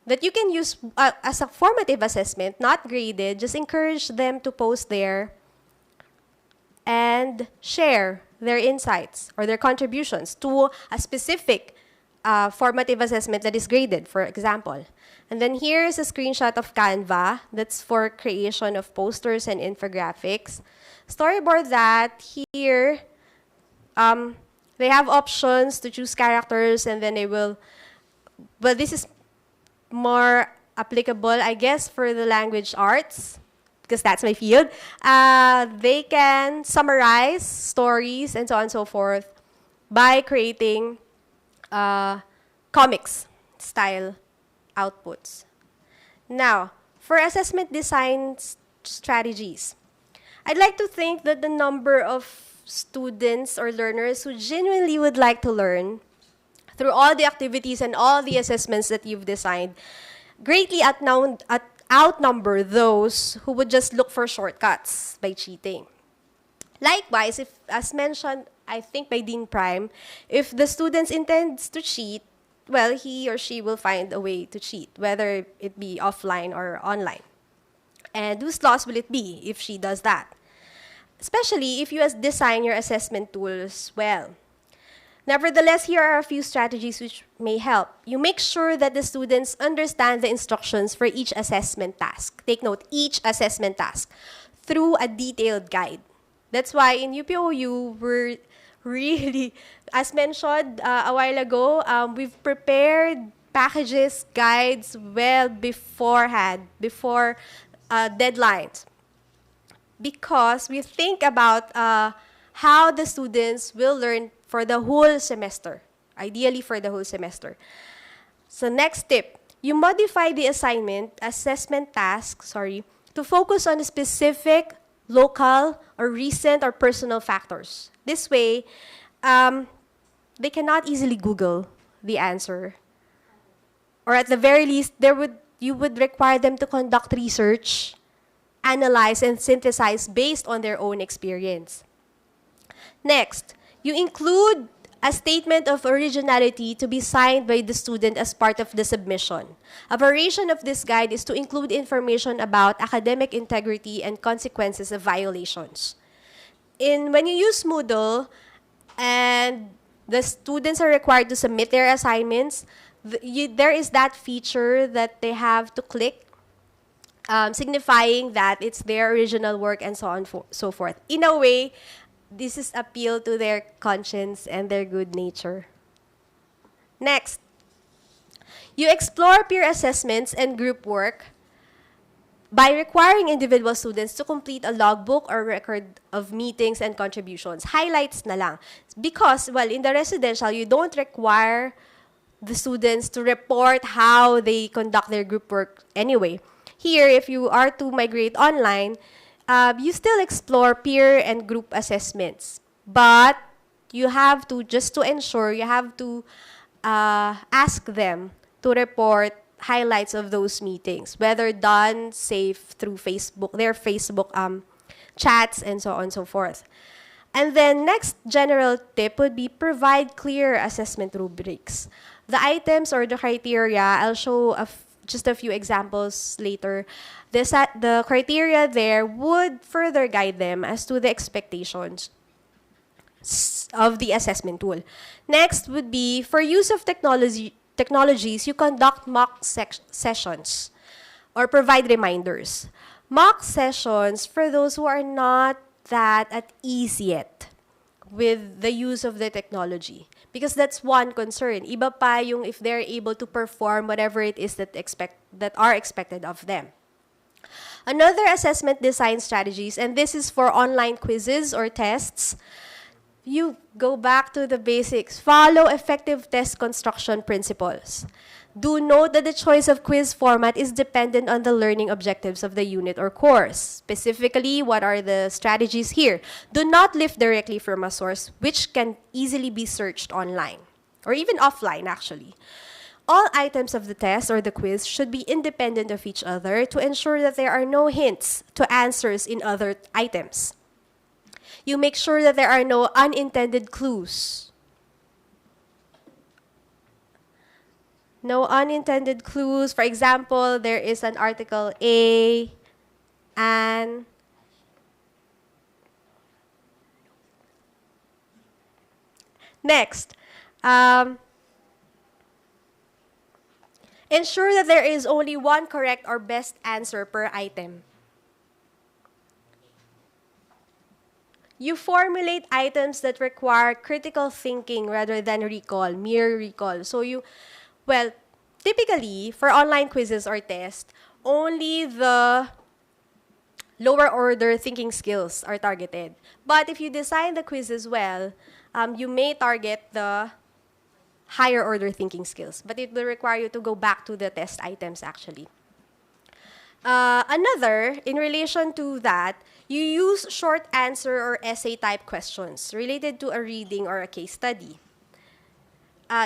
that you can use as a formative assessment, not graded. Just encourage them to post there and share their insights or their contributions to a specific formative assessment that is graded, for example. And then here's a screenshot of Canva that's for creation of posters and infographics. Storyboard That, here, they have options to choose characters, and then they will, but this is more applicable, I guess, for the language arts, because that's my field. They can summarize stories and so on and so forth by creating comics style outputs. Now, for assessment design strategies, I'd like to think that the number of students or learners who genuinely would like to learn through all the activities and all the assessments that you've designed greatly outnumber those who would just look for shortcuts by cheating. Likewise, if, as mentioned, I think by Dean Prime, if the student intends to cheat, well, he or she will find a way to cheat, whether it be offline or online. And whose loss will it be if she does that? Especially if you design your assessment tools well. Nevertheless, here are a few strategies which may help. You make sure that the students understand the instructions for each assessment task. Take note, each assessment task, through a detailed guide. That's why in UPOU, we're really, as mentioned a while ago, we've prepared packages, guides well beforehand, before deadlines. Because we think about how the students will learn for the whole semester, ideally for the whole semester. So next tip, you modify the assessment task, to focus on specific, local, or recent or personal factors. This way, they cannot easily Google the answer. Or at the very least, you would require them to conduct research, analyze, and synthesize based on their own experience. Next, you include a statement of originality to be signed by the student as part of the submission. A variation of this guide is to include information about academic integrity and consequences of violations. When you use Moodle and the students are required to submit their assignments, there is that feature that they have to click, signifying that it's their original work and so on so forth. In a way, this is appeal to their conscience and their good nature. Next, you explore peer assessments and group work by requiring individual students to complete a logbook or record of meetings and contributions. Highlights na lang. Because, well, in the residential, you don't require the students to report how they conduct their group work anyway. Here, if you are to migrate online, you still explore peer and group assessments. But you have to, just to ensure, you have to ask them to report highlights of those meetings, whether done safe through Facebook, their Facebook chats, and so on and so forth. And then next general tip would be provide clear assessment rubrics. The items or the criteria, I'll show just a few examples later. The criteria there would further guide them as to the expectations of the assessment tool. Next would be, for use of technologies, you conduct mock sessions or provide reminders. Mock sessions for those who are not that at ease yet with the use of the technology. Because that's one concern. Iba pa yung if they're able to perform whatever it is that are expected of them. Another assessment design strategies, and this is for online quizzes or tests, you go back to the basics. Follow effective test construction principles. Do note that the choice of quiz format is dependent on the learning objectives of the unit or course. Specifically, what are the strategies here? Do not lift directly from a source which can easily be searched online or even offline, actually. All items of the test or the quiz should be independent of each other to ensure that there are no hints to answers in other items. You make sure that there are no unintended clues. No unintended clues. For example, there is an article A, and next, ensure that there is only one correct or best answer per item. You formulate items that require critical thinking rather than recall, mere recall. So typically, for online quizzes or tests, only the lower order thinking skills are targeted. But if you design the quizzes well, you may target the higher order thinking skills. But it will require you to go back to the test items, actually. Another, in relation to that, you use short answer or essay type questions related to a reading or a case study.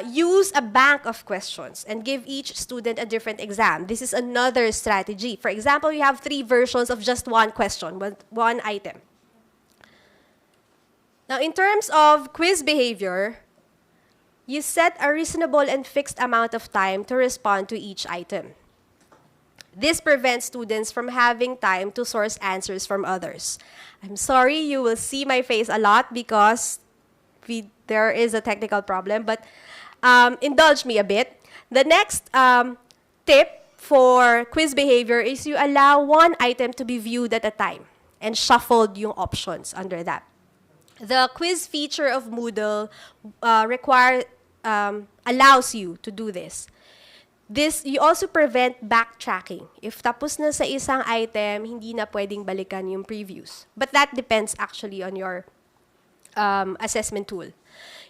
Use a bank of questions and give each student a different exam. This is another strategy. For example, you have 3 versions of just one question, one item. Now, in terms of quiz behavior, you set a reasonable and fixed amount of time to respond to each item. This prevents students from having time to source answers from others. I'm sorry, you will see my face a lot because there is a technical problem, but indulge me a bit. The next tip for quiz behavior is you allow one item to be viewed at a time and shuffled yung options under that. The quiz feature of Moodle allows you to do this. You also prevent backtracking. If tapos na sa isang item, hindi na pwedeng balikan yung previews. But that depends actually on your assessment tool.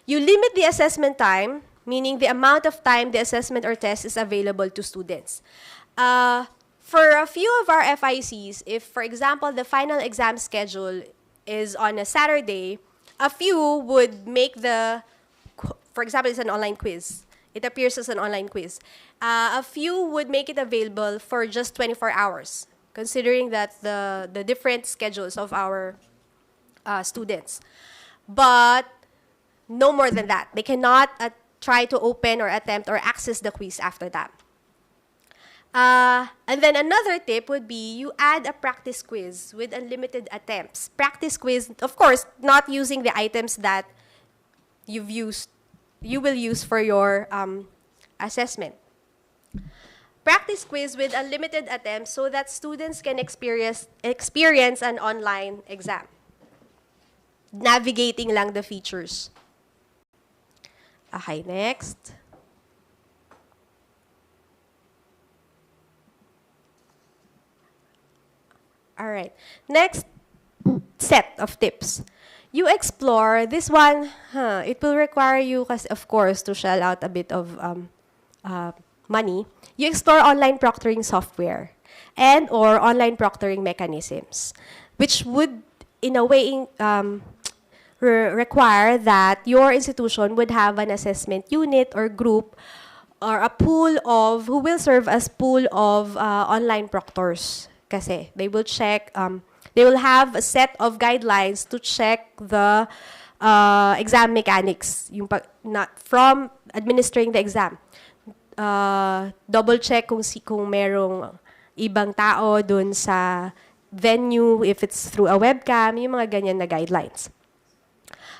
You limit the assessment time, meaning the amount of time the assessment or test is available to students. For a few of our FICs, if, for example, the final exam schedule is on a Saturday, a few would make for example, it's an online quiz. It appears as an online quiz. A few would make it available for just 24 hours, considering that the different schedules of our students. But no more than that. They cannot try to open or attempt or access the quiz after that. And then another tip would be you add a practice quiz with unlimited attempts. Practice quiz, of course, not using the items that you will use for your assessment. Practice quiz with unlimited attempts so that students can experience an online exam. Navigating lang the features. Okay, next. All right. Next set of tips. You explore this one. It will require you, of course, to shell out a bit of money, you explore online proctoring software and or online proctoring mechanisms, which would, in a way, require that your institution would have an assessment unit or group or a pool of, who will serve as pool of online proctors. Kasi they will check, they will have a set of guidelines to check the exam mechanics, yung from administering the exam. Double check kung merong ibang tao dun sa venue, if it's through a webcam, yung mga ganyan na guidelines.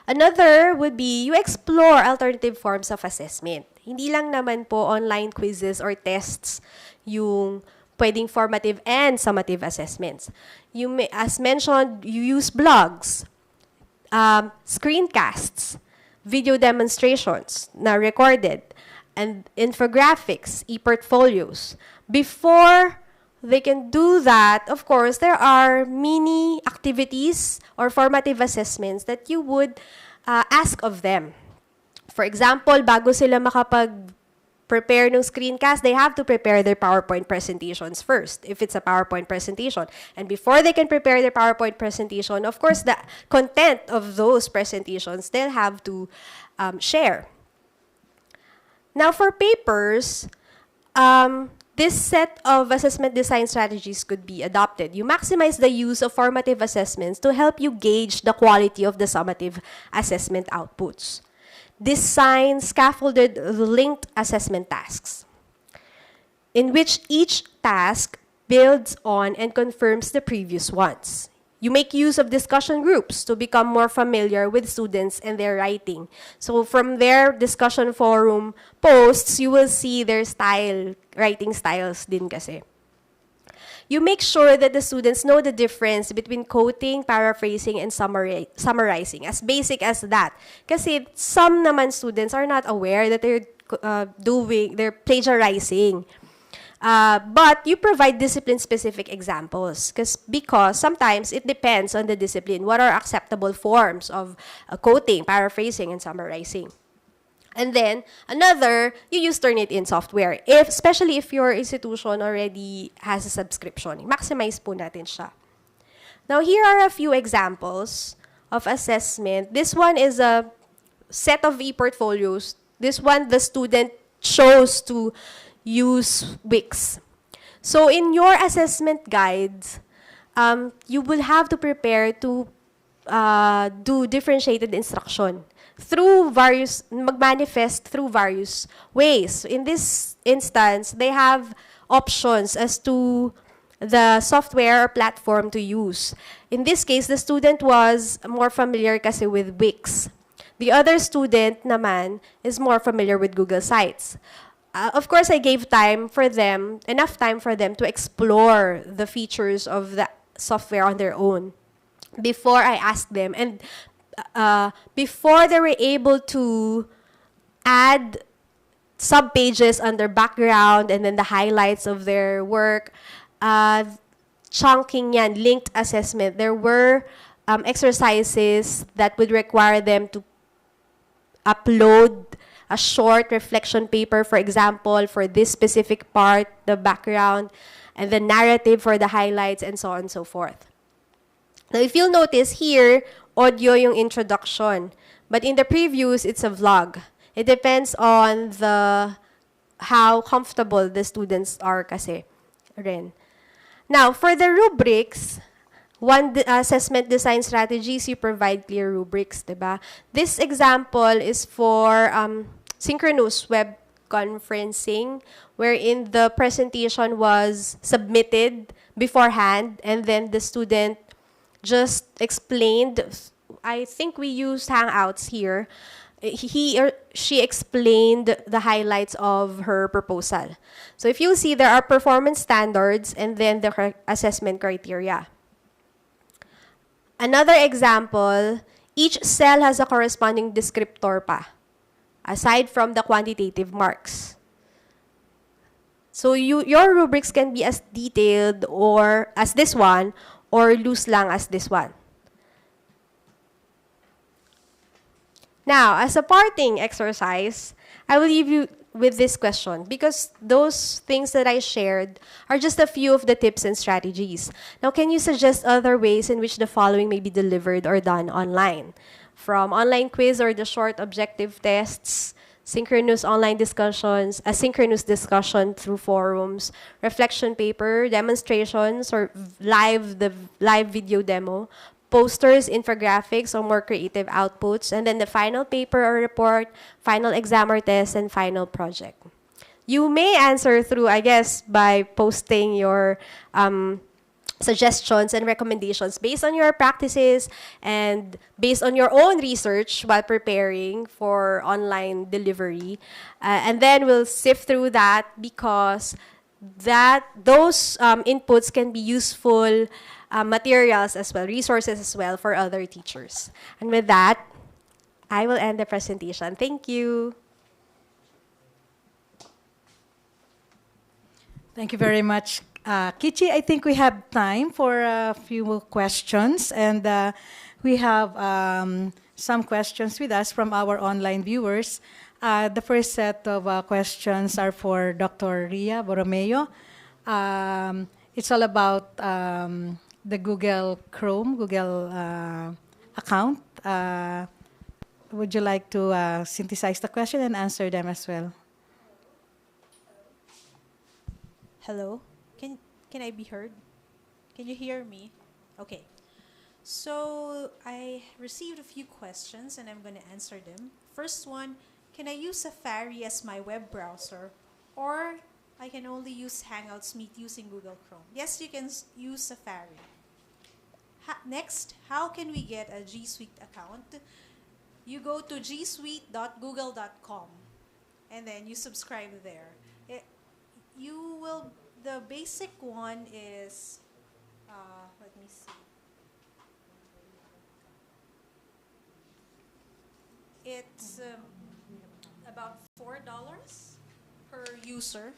Another would be, you explore alternative forms of assessment. Hindi lang naman po online quizzes or tests yung pwedeng formative and summative assessments. You may, as mentioned, you use blogs, screencasts, video demonstrations na recorded, and infographics, e-portfolios. Before they can do that, of course, there are mini activities or formative assessments that you would ask of them. For example, bago sila makapag-prepare ng screencast, they have to prepare their PowerPoint presentations first, if it's a PowerPoint presentation. And before they can prepare their PowerPoint presentation, of course, the content of those presentations, they'll have to share. Now, for papers, this set of assessment design strategies could be adopted. You maximize the use of formative assessments to help you gauge the quality of the summative assessment outputs. Design scaffolded linked assessment tasks, in which each task builds on and confirms the previous ones. You make use of discussion groups to become more familiar with students and their writing. So from their discussion forum posts, you will see their style, writing styles din kasi. You make sure that the students know the difference between quoting, paraphrasing, and summarizing. As basic as that. Kasi some naman students are not aware that they're plagiarizing. But you provide discipline-specific examples because sometimes it depends on the discipline. What are acceptable forms of quoting, paraphrasing, and summarizing? And then, another, you use Turnitin software, especially if your institution already has a subscription. Maximize po natin siya. Now, here are a few examples of assessment. This one is a set of e-portfolios. This one, the student chose to use Wix. So in your assessment guides, you will have to prepare to do differentiated instruction through mag-manifest through various ways. In this instance, they have options as to the software or platform to use. In this case, the student was more familiar kasi with Wix. The other student naman is more familiar with Google Sites. Of course, I gave enough time for them to explore the features of the software on their own before I asked them. And before they were able to add sub-pages on their background and then the highlights of their work, chunking yan, linked assessment, there were exercises that would require them to upload a short reflection paper, for example, for this specific part, the background, and the narrative for the highlights, and so on and so forth. Now, if you'll notice here, audio yung introduction. But in the previews, it's a vlog. It depends on how comfortable the students are kasi rin. Now, for the rubrics, assessment design strategies, you provide clear rubrics, diba? This example is for Synchronous web conferencing, wherein the presentation was submitted beforehand, and then the student just explained. I think we used Hangouts here. He or she explained the highlights of her proposal. So if you see, there are performance standards and then the assessment criteria. Another example, each cell has a corresponding descriptor pa, aside from the quantitative marks. So your rubrics can be as detailed or as this one, or loose lang as this one. Now, as a parting exercise, I will leave you with this question because those things that I shared are just a few of the tips and strategies. Now, can you suggest other ways in which the following may be delivered or done online? From online quiz or the short objective tests, synchronous online discussions, asynchronous discussion through forums, reflection paper, demonstrations, or the live video demo, posters, infographics, or more creative outputs, and then the final paper or report, final exam or test, and final project. You may answer through, I guess, by posting your suggestions and recommendations based on your practices and based on your own research while preparing for online delivery. And then we'll sift through that because those inputs can be useful materials as well, resources as well for other teachers. And with that, I will end the presentation. Thank you.
Thank you very much, Kichi. I think we have time for a few more questions, and we have some questions with us from our online viewers. The first set of questions are for Dr. Ria Borromeo. It's all about the Google Chrome, Google account. Would you like to synthesize the question and answer them as well?
Hello? Can I be heard? Can you hear me? Okay. So I received a few questions and I'm going to answer them. First one, can I use Safari as my web browser or I can only use Hangouts Meet using Google Chrome? Yes, you can use Safari. Next, how can we get a G Suite account? You go to gsuite.google.com and then you subscribe there. The basic one is, let me see. It's about $4 per user.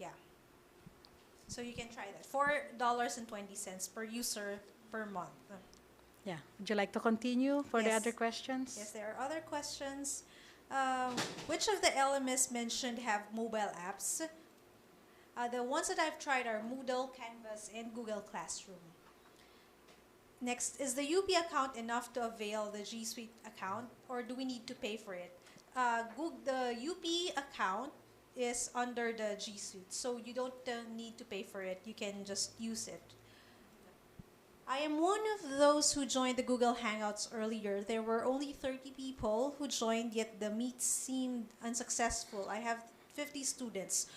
Yeah. So you can try that. $4.20 per user per month.
Yeah. Would you like to continue for the
Yes.
other questions?
Yes, there are other questions. Which of the LMS mentioned have mobile apps? The ones that I've tried are Moodle, Canvas, and Google Classroom. Next, is the UP account enough to avail the G Suite account, or do we need to pay for it? The UP account is under the G Suite, so you don't need to pay for it. You can just use it. I am one of those who joined the Google Hangouts earlier. There were only 30 people who joined, yet the meet seemed unsuccessful. I have 50 students.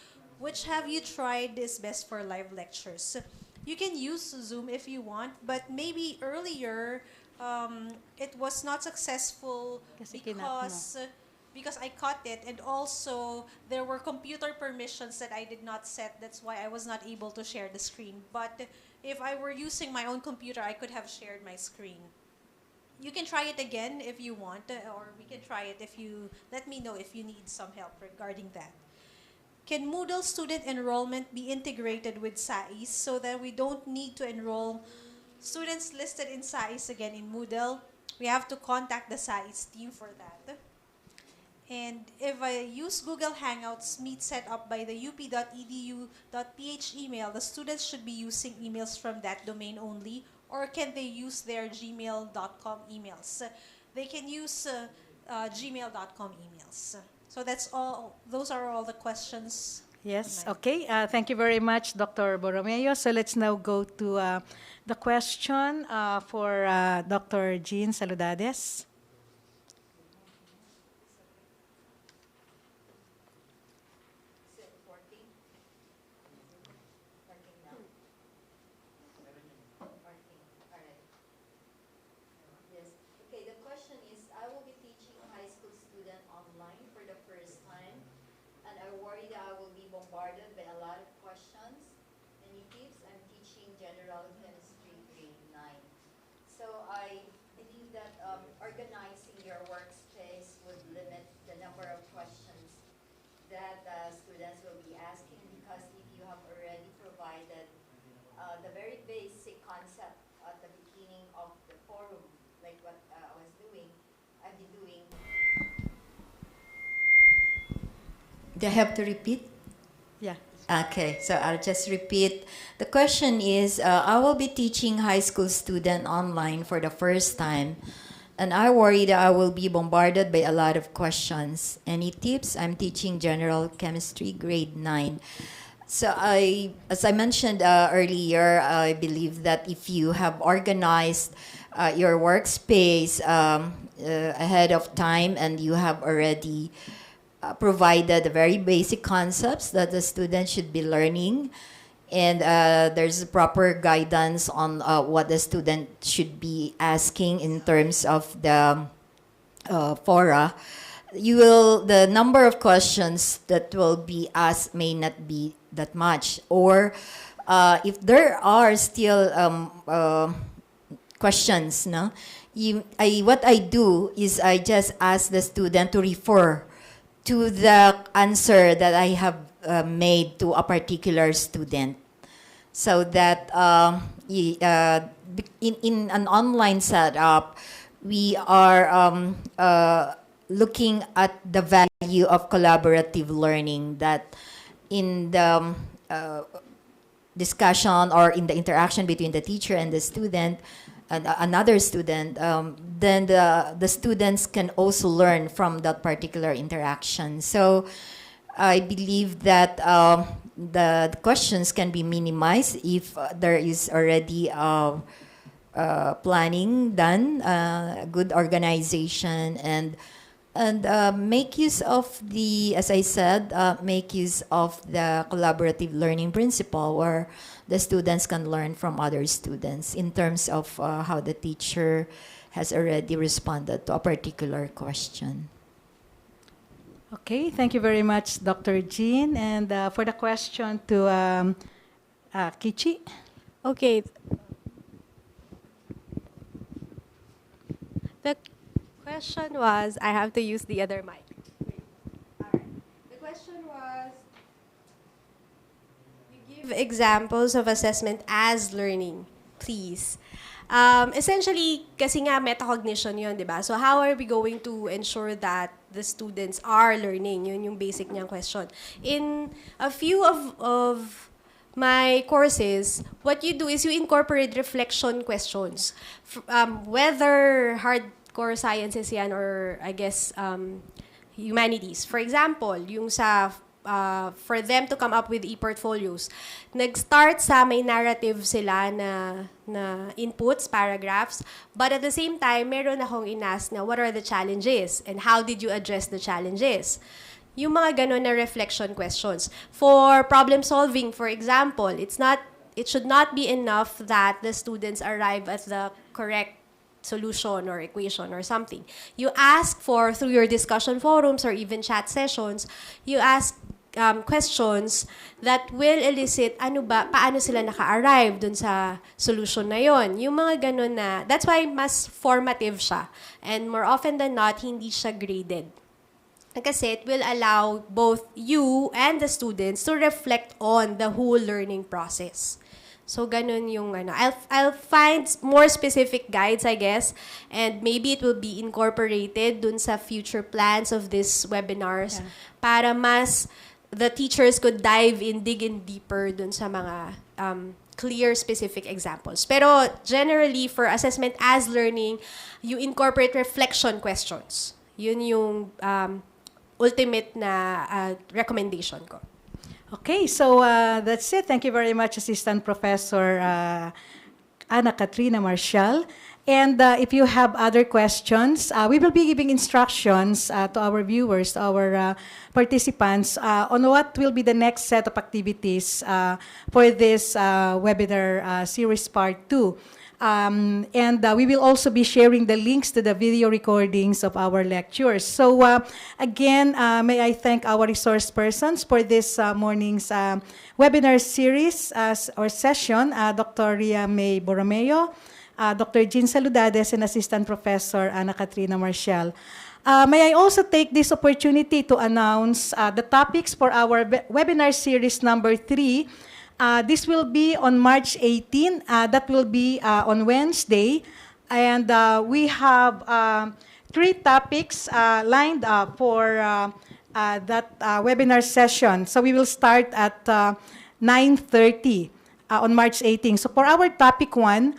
Which have you tried is best for live lectures? You can use Zoom if you want, but maybe earlier it was not successful
Kasi kinat mo.
because I caught it, and also there were computer permissions that I did not set. That's why I was not able to share the screen. But if I were using my own computer, I could have shared my screen. You can try it again if you want, or we can try it if you let me know if you need some help regarding that. Can Moodle student enrollment be integrated with SAIS so that we don't need to enroll students listed in SAIS again in Moodle? We have to contact the SAIS team for that. And if I use Google Hangouts Meet set up by the up.edu.ph email, the students should be using emails from that domain only, or can they use their gmail.com emails? They can use gmail.com emails. So that's all. Those are all the questions.
Yes, okay. Thank you very much, Dr. Borromeo. So let's now go to the question for Dr. Jean Saludades.
Bombarded by a lot of questions. Any tips? I'm teaching general chemistry grade 9. So I believe that organizing your workspace would limit the number of questions that students will be asking, because if you have already provided the very basic concept at the beginning of the forum, like what I've been doing, Do I have to repeat?
Yeah.
Okay, so I'll just repeat. The question is, I will be teaching high school student online for the first time, and I worry that I will be bombarded by a lot of questions. Any tips? I'm teaching general chemistry, grade 9. So as I mentioned earlier, I believe that if you have organized your workspace ahead of time and you have already provided the very basic concepts that the student should be learning, and there's proper guidance on what the student should be asking in terms of the fora, the number of questions that will be asked may not be that much. Or if there are still questions, no, what I do is I just ask the student to refer to the answer that I have made to a particular student, so that in an online setup, we are looking at the value of collaborative learning, that in the discussion or in the interaction between the teacher and the student and another student, then the students can also learn from that particular interaction. So I believe that the questions can be minimized if there is already planning done, good organization, and make use of the, as I said, make use of the collaborative learning principle, where the students can learn from other students in terms of how the teacher has already responded to a particular question.
Okay, thank you very much, Dr. Jean. And for the question to Kichi.
Okay. The question was, I have to use the other mic. Alright. The question was, you give examples of assessment as learning, please. Essentially, kasi nga metacognition yun, di ba? So how are we going to ensure that the students are learning? Yun yung basic niyang question. In a few of my courses, what you do is you incorporate reflection questions. Whether hardcore sciences yan or, I guess, humanities. For example, yung sa for them to come up with e-portfolios, nag-start sa may narrative sila na inputs, paragraphs, but at the same time, meron akong inask na what are the challenges and how did you address the challenges? Yung mga ganun na reflection questions. For problem solving, for example, it should not be enough that the students arrive at the correct solution or equation or something. You ask for, through your discussion forums or even chat sessions, you ask questions that will elicit paano sila naka-arrive dun sa solution na yon. Yung mga ganun na, that's why mas formative siya. And more often than not, hindi siya graded. Kasi it will allow both you and the students to reflect on the whole learning process. So, ganun yung I'll find more specific guides, I guess, and maybe it will be incorporated dun sa future plans of these webinars para mas the teachers could dig in deeper dun sa mga clear, specific examples. Pero generally, for assessment as learning, you incorporate reflection questions. Yun yung ultimate na recommendation ko.
Okay, so that's it. Thank you very much, Assistant Professor Ana Katrina Marcial. And if you have other questions, we will be giving instructions to our viewers, our participants, on what will be the next set of activities for this webinar series part 2. And we will also be sharing the links to the video recordings of our lectures. So again, may I thank our resource persons for this morning's webinar series or session, Dr. Ria May Borromeo, Dr. Jean Saludades, and Assistant Professor Ana Katrina Marcial. May I also take this opportunity to announce the topics for our webinar series number 3. This will be on March 18. That will be on Wednesday. And we have 3 topics lined up for that webinar session. So we will start at 9:30 on March 18. So for our topic 1,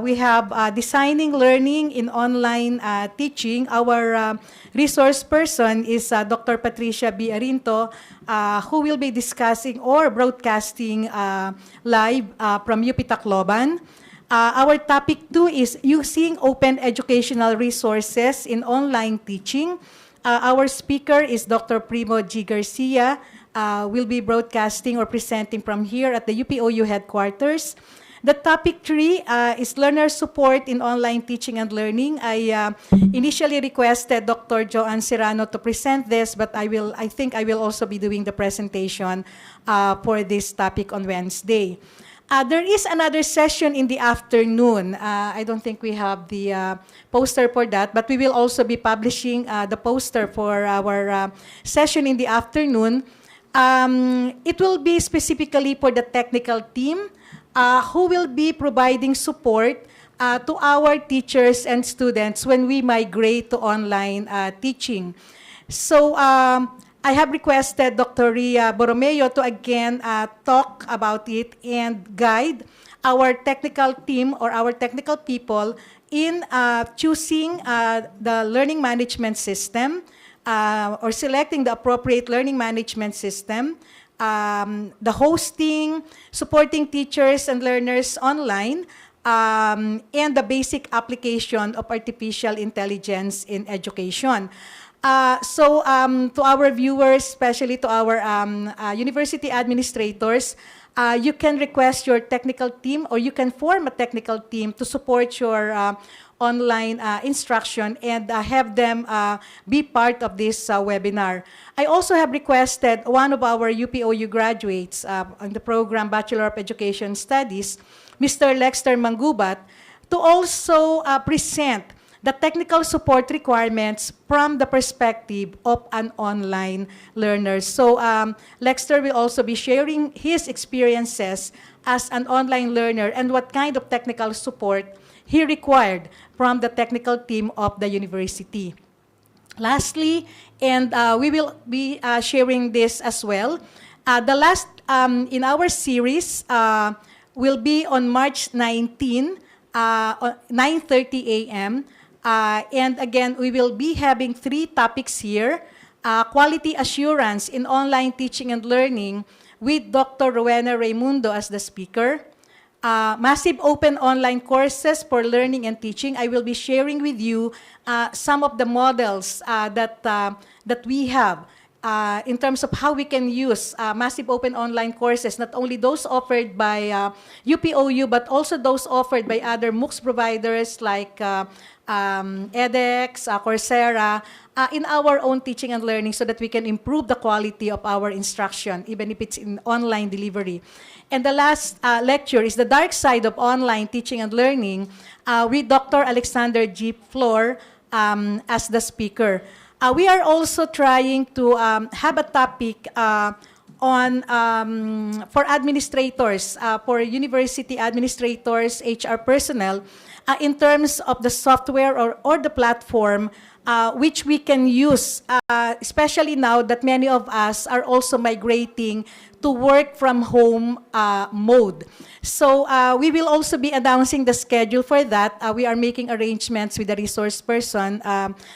we have designing learning in online teaching. Our resource person is Dr. Patricia B. Arinto, who will be discussing or broadcasting live from UP Tacloban. Our topic 2 is using open educational resources in online teaching. Our speaker is Dr. Primo G. Garcia. Will be broadcasting or presenting from here at the UPOU headquarters. The topic 3 is learner support in online teaching and learning. I initially requested Dr. Joanne Serrano to present this, but I think I will also be doing the presentation for this topic on Wednesday. There is another session in the afternoon. I don't think we have the poster for that, but we will also be publishing the poster for our session in the afternoon. It will be specifically for the technical team who will be providing support to our teachers and students when we migrate to online teaching. So I have requested Dr. Ria Borromeo to again talk about it and guide our technical team or our technical people in choosing the learning management system or selecting the appropriate learning management system, the hosting, supporting teachers and learners online, and the basic application of artificial intelligence in education. So to our viewers, especially to our university administrators, you can request your technical team or you can form a technical team to support your online instruction and have them be part of this webinar. I also have requested one of our UPOU graduates on the program Bachelor of Education Studies, Mr. Lexter Mangubat, to also present the technical support requirements from the perspective of an online learner. So Lexter will also be sharing his experiences as an online learner and what kind of technical support he required from the technical team of the university. Lastly, and we will be sharing this as well, the last in our series will be on March 19, 9:30 a.m., and again, we will be having 3 topics here. Quality assurance in online teaching and learning with Dr. Rowena Raimundo as the speaker. Massive open online courses for learning and teaching. I will be sharing with you some of the models that we have in terms of how we can use massive open online courses, not only those offered by UPOU, but also those offered by other MOOCs providers like edX, Coursera, in our own teaching and learning so that we can improve the quality of our instruction, even if it's in online delivery. And the last lecture is the dark side of online teaching and learning with Dr. Alexander G. Floor as the speaker. We are also trying to have a topic on for administrators, for university administrators, HR personnel, in terms of the software or the platform which we can use, especially now that many of us are also migrating to work from home mode. So we will also be announcing the schedule for that. We are making arrangements with the resource person,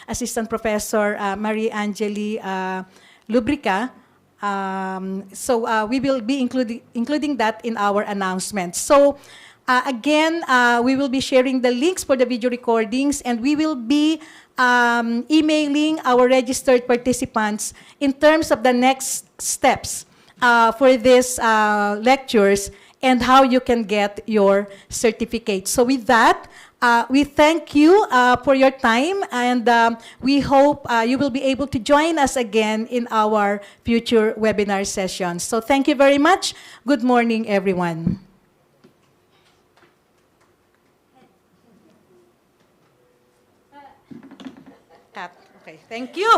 Assistant Professor Marie Angeli Lubrica. So we will be including that in our announcements. So again, we will be sharing the links for the video recordings, and we will be emailing our registered participants in terms of the next steps for these lectures and how you can get your certificate. So with that, we thank you for your time, and we hope you will be able to join us again in our future webinar sessions. So thank you very much. Good morning, everyone. Okay, thank you.